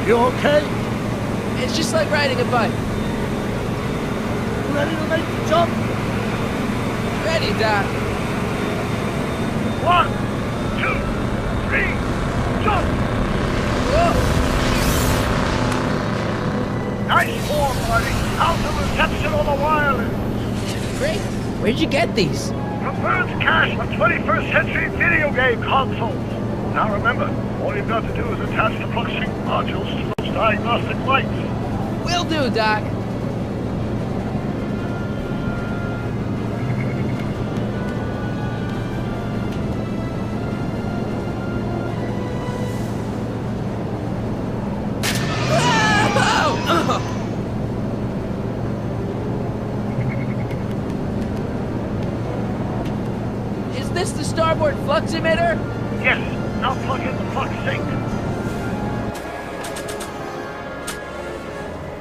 You okay? It's just like riding a bike. Ready to make the jump? Ready, Doc. 1, 2, 3, jump! Whoa! Nice form, buddy. How's the reception on the wireless? Great. Where'd you get these? From Bird's cache of 21st century video game consoles. Now remember, all you've got to do is attach the flux sync modules to those diagnostic lights. Will do, Doc. Is this the starboard flux emitter? Yes, now plug in the flux sync.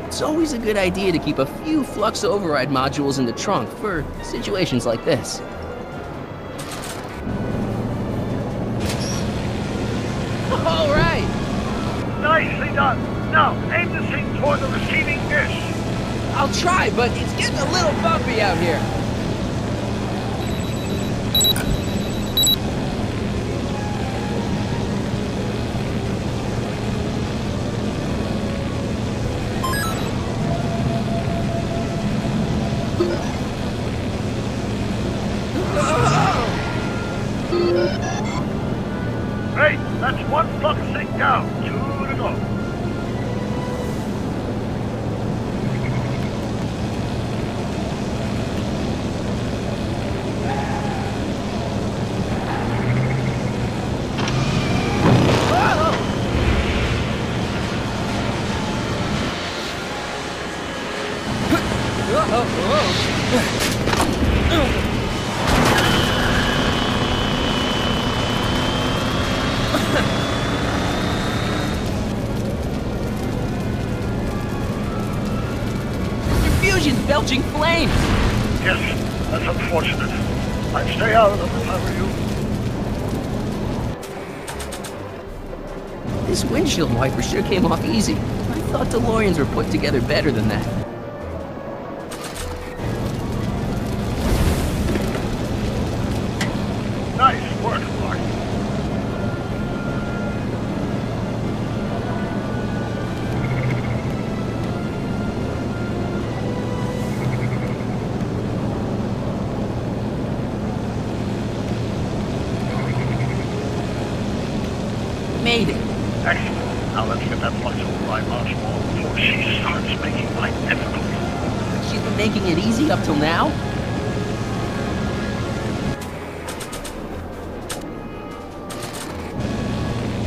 It's always a good idea to keep a few flux override modules in the trunk for situations like this. All right! Nicely done. Now, aim the sync toward the receiving dish. I'll try, but it's getting a little bumpy out here. Great, that's one flux sync down. 2 to go. Your fusion's belching flames! Yes, that's unfortunate. I'd stay out of them if I were you. This windshield wiper sure came off easy. I thought DeLoreans were put together better than that. Nice work, Mark. Made it. Excellent. Now let's get that flux override module on before she starts making life difficult. She's been making it easy up till now?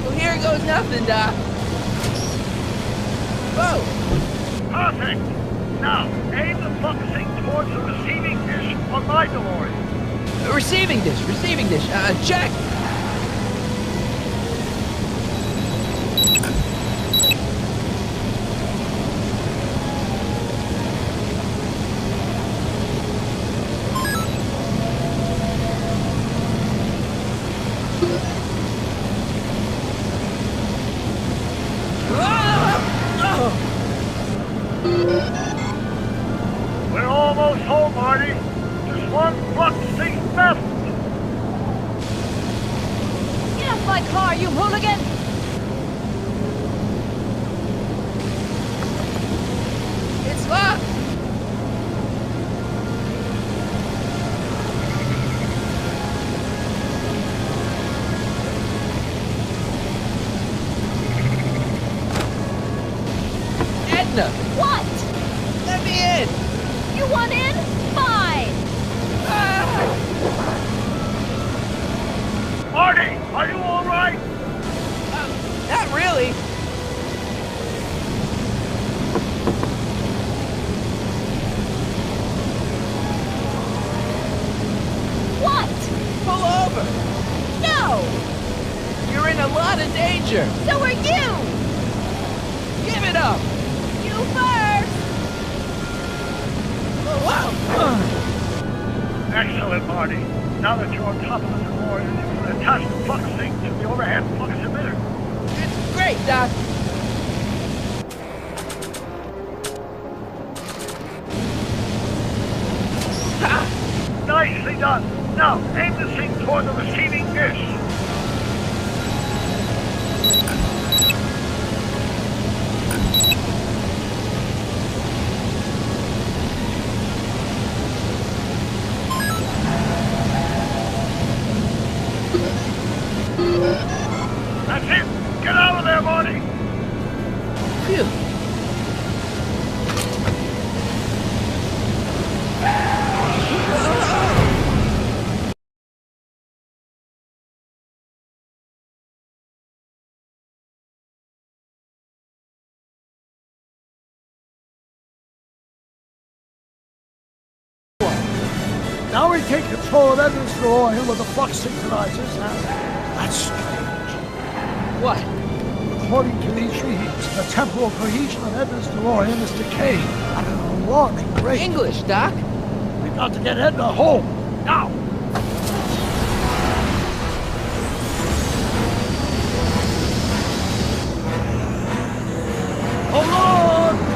Well, here goes nothing, Doc. Whoa! Perfect! Now, aim the focusing towards the receiving dish on my DeLorean. Receiving dish, check! We're almost home, Marty. Just one flux sync left. Get off my car, you hooligan! It's locked! Edna! What? Let me in! You want in? Fine! Marty, are you all right? Not really. What? Pull over! No! You're in a lot of danger! So are you! Give it up! You first! Excellent, Marty. Now that you're on top of the DeLorean, you can attach the flux sync to the overhead flux emitter. It's great, Doc! Nicely done. Now, aim the sync toward the receiving dish. That's it. Get out of there, Marty. Phew. Now we take control of Edna's DeLorean with the flux synchronizers. Now, that's strange. What? According to these readings, the temporal cohesion of Edna's DeLorean is decaying at an alarming rate. English, Doc. We've got to get Edna home. Now! Hold on!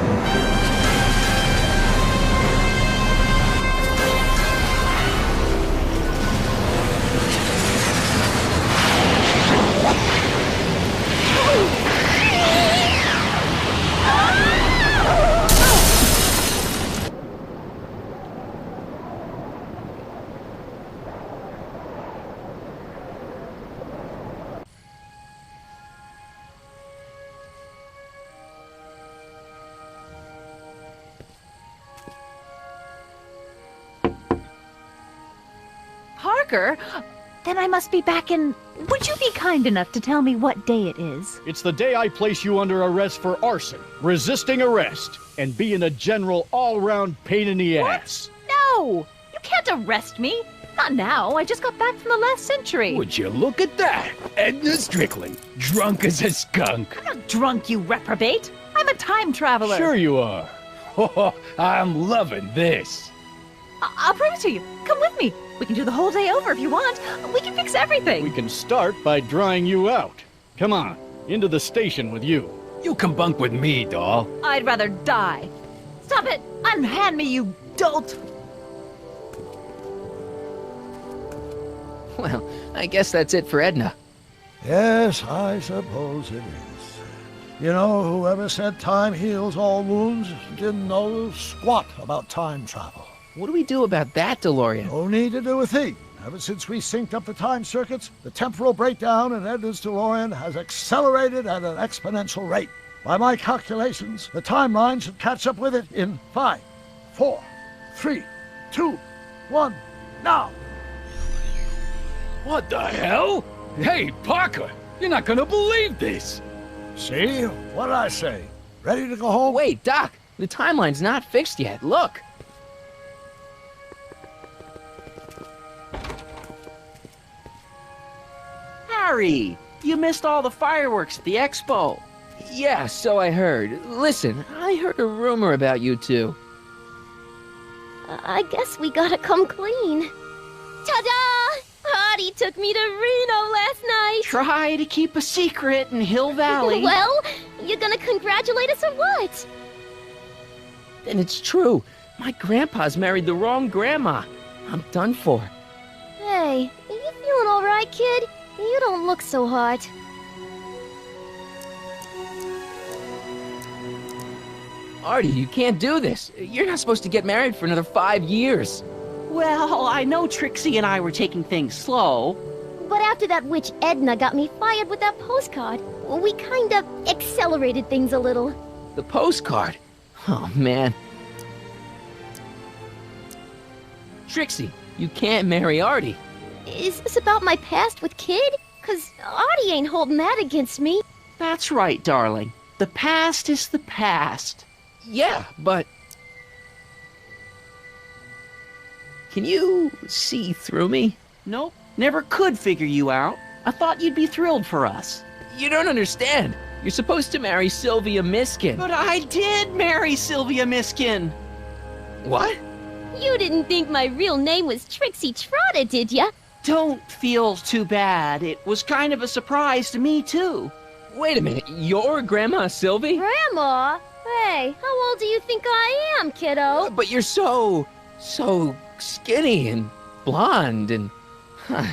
Parker? Then I must be back in... Would you be kind enough to tell me what day it is? It's the day I place you under arrest for arson, resisting arrest, and being a general all-round pain in the ass. No! You can't arrest me! Not now. I just got back from the last century. Would you look at that? Edna Strickland, drunk as a skunk. I'm not drunk, you reprobate. I'm a time traveler. Sure you are. Oh, I'm loving this. I'll prove it to you. Come with me. We can do the whole day over if you want. We can fix everything. We can start by drying you out. Come on, into the station with you. You can bunk with me, doll. I'd rather die. Stop it! Unhand me, you dolt! Well, I guess that's it for Edna. Yes, I suppose it is. You know, whoever said time heals all wounds didn't know squat about time travel. What do we do about that, DeLorean? No need to do a thing. Ever since we synced up the time circuits, the temporal breakdown in Edna's DeLorean has accelerated at an exponential rate. By my calculations, the timeline should catch up with it in 5, 4, 3, 2, 1, now! What the hell? Hey, Parker, you're not gonna believe this. See? What did I say? Ready to go home? Wait, Doc, the timeline's not fixed yet. Look. Harry, you missed all the fireworks at the expo. Yeah, so I heard. Listen, I heard a rumor about you two. I guess we gotta come clean. Ta-da! Artie took me to Reno last night. Try to keep a secret in Hill Valley. Well, you gonna congratulate us or what? And it's true. My grandpa's married the wrong grandma. I'm done for. Hey, are you feeling all right, kid? You don't look so hot. Artie, you can't do this. You're not supposed to get married for another 5 years. Well, I know Trixie and I were taking things slow. But after that witch Edna got me fired with that postcard, we kind of accelerated things a little. The postcard? Oh, man. Trixie, you can't marry Artie. Is this about my past with Kid? 'Cause Artie ain't holding that against me. That's right, darling. The past is the past. Yeah, but... Can you see through me? Nope, never could figure you out. I thought you'd be thrilled for us. You don't understand. You're supposed to marry Sylvia Miskin. But I did marry Sylvia Miskin. What? You didn't think my real name was Trixie Trotter, did ya? Don't feel too bad. It was kind of a surprise to me, too. Wait a minute, you're Grandma Sylvie? Grandma? Hey, how old do you think I am, kiddo? But you're so skinny and blonde and... Huh.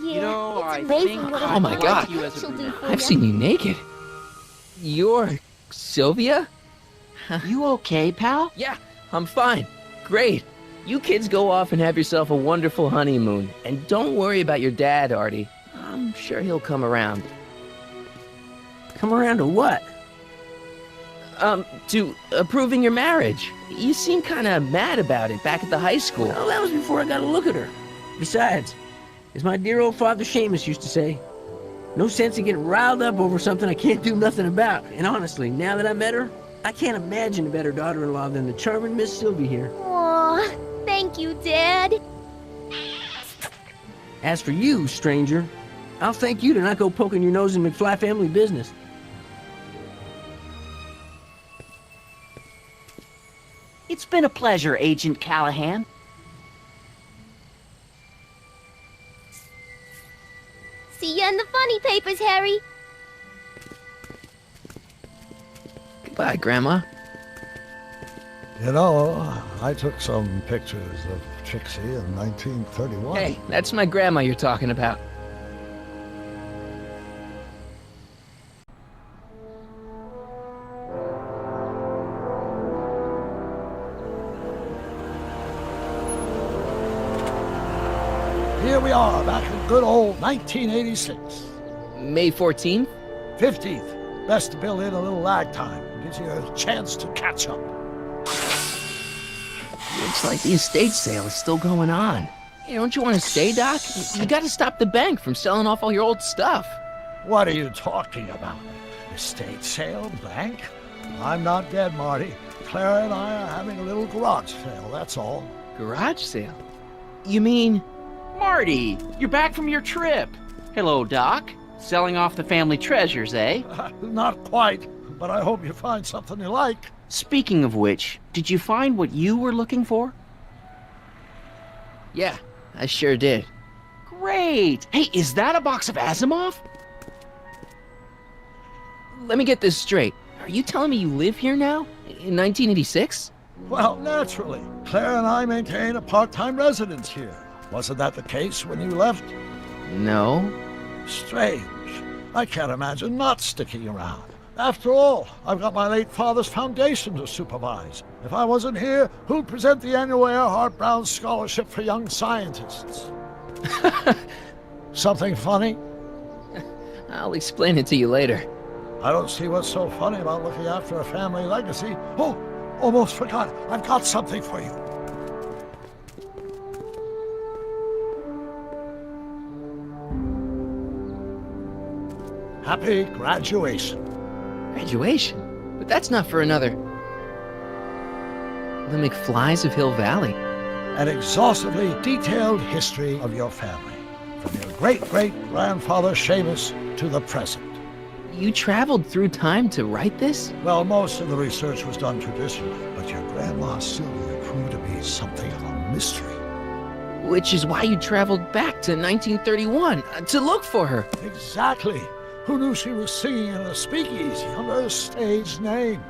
Yeah, You know, it's I amazing think what Oh my God. you as a she'll do brunette. for I've ya. seen you naked. You're Sylvia? You okay, pal? Yeah, I'm fine. Great. You kids go off and have yourself a wonderful honeymoon. And don't worry about your dad, Artie. I'm sure he'll come around. Come around to what? To approving your marriage. You seemed kind of mad about it back at the high school. Well, that was before I got a look at her. Besides, as my dear old father Seamus used to say, no sense in getting riled up over something I can't do nothing about. And honestly, now that I met her, I can't imagine a better daughter-in-law than the charming Miss Sylvie here. Aw, thank you, Dad. As for you, stranger, I'll thank you to not go poking your nose in McFly family business. It's been a pleasure, Agent Callahan. See ya in the funny papers, Harry. Goodbye, Grandma. You know, I took some pictures of Trixie in 1931. Hey, that's my grandma you're talking about. Here we are, back in good old 1986. May 14th? 15th. Best to build in a little lag time. Gives you a chance to catch up. Looks like the estate sale is still going on. Hey, don't you want to stay, Doc? You gotta stop the bank from selling off all your old stuff. What are you talking about? Estate sale? Bank? I'm not dead, Marty. Clara and I are having a little garage sale, that's all. Garage sale? You mean... Marty, you're back from your trip. Hello, Doc. Selling off the family treasures, eh? Not quite, but I hope you find something you like. Speaking of which, did you find what you were looking for? Yeah, I sure did. Great! Hey, is that a box of Asimov? Let me get this straight. Are you telling me you live here now? In 1986? Well, naturally. Claire and I maintain a part-time residence here. Wasn't that the case when you left? No. Strange. I can't imagine not sticking around. After all, I've got my late father's foundation to supervise. If I wasn't here, who'd present the annual Earhart Brown Scholarship for Young Scientists? Something funny? I'll explain it to you later. I don't see what's so funny about looking after a family legacy. Oh, almost forgot. I've got something for you. Happy graduation. Graduation? But that's not for another... The McFlys of Hill Valley. An exhaustively detailed history of your family, from your great-great-grandfather Seamus to the present. You traveled through time to write this? Well, most of the research was done traditionally, but your grandma Sylvia proved to be something of a mystery. Which is why you traveled back to 1931, to look for her. Exactly. Who knew she was singing in a speakeasy under a stage name?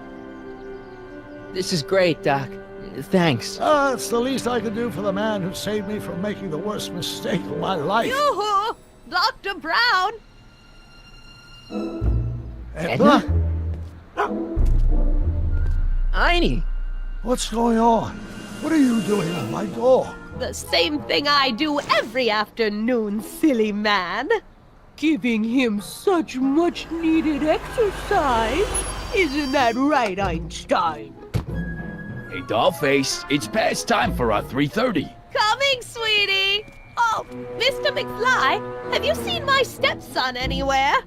This is great, Doc. Thanks. It's the least I could do for the man who saved me from making the worst mistake of my life. Yoo-hoo! Dr. Brown! Edna? Einie! What's going on? What are you doing with my dog? The same thing I do every afternoon, silly man. Giving him such much-needed exercise. Isn't that right, Einstein? Hey, Dollface, it's past time for our 3:30. Coming, sweetie! Oh, Mr. McFly, have you seen my stepson anywhere?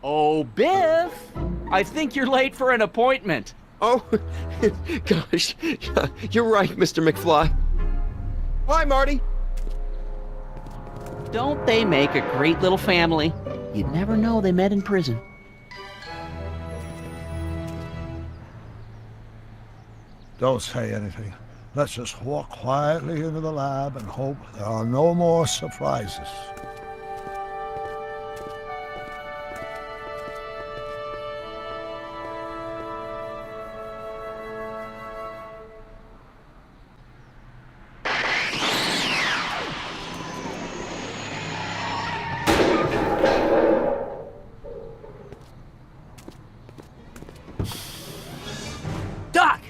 Oh, Biff! I think you're late for an appointment. Oh, gosh. You're right, Mr. McFly. Hi, Marty. Don't they make a great little family? You'd never know they met in prison. Don't say anything. Let's just walk quietly into the lab and hope there are no more surprises. Doc!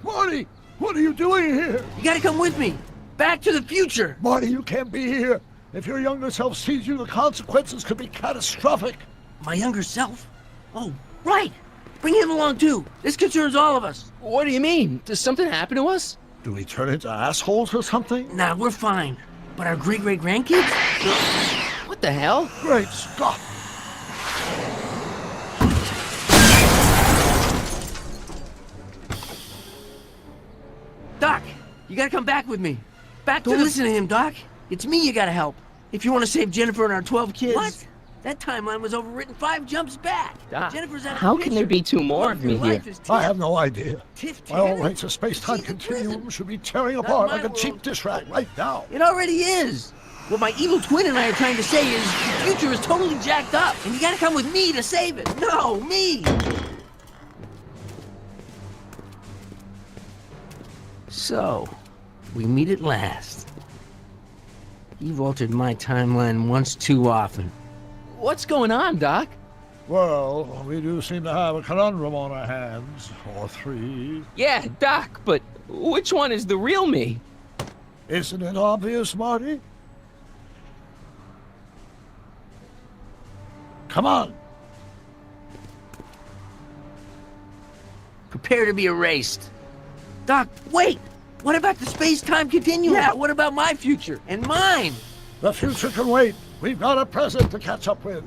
Marty! What are you doing here? You gotta come with me. Back to the future. Marty, you can't be here. If your younger self sees you, the consequences could be catastrophic. My younger self? Oh, right. Bring him along too. This concerns all of us. What do you mean? Does something happen to us? Do we turn into assholes or something? Nah, we're fine. But our great-great-grandkids? What the hell? Great Scott! Doc, you gotta come back with me. Don't listen to him, Doc. It's me you gotta help. If you want to save Jennifer and our 12 kids. What? That timeline was overwritten 5 jumps back. Doc, Jennifer's out of how the can there picture. be 2 more of me here? I have no idea. Tiff By all Taylor? rights, a space-time She's in continuum prison. should be tearing Not apart my like a cheap world. dish rag right now. It already is. What my evil twin and I are trying to say is the future is totally jacked up, and you gotta come with me to save it. No, me! So, we meet at last. You've altered my timeline once too often. What's going on, Doc? Well, we do seem to have a conundrum on our hands. Or 3. Yeah, Doc, but which one is the real me? Isn't it obvious, Marty? Come on. Prepare to be erased. Doc, wait! What about the space-time continuum? Yeah, what about my future? And mine? The future can wait. We've got a present to catch up with.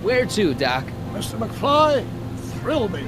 Where to, Doc? Mr. McFly, thrill me.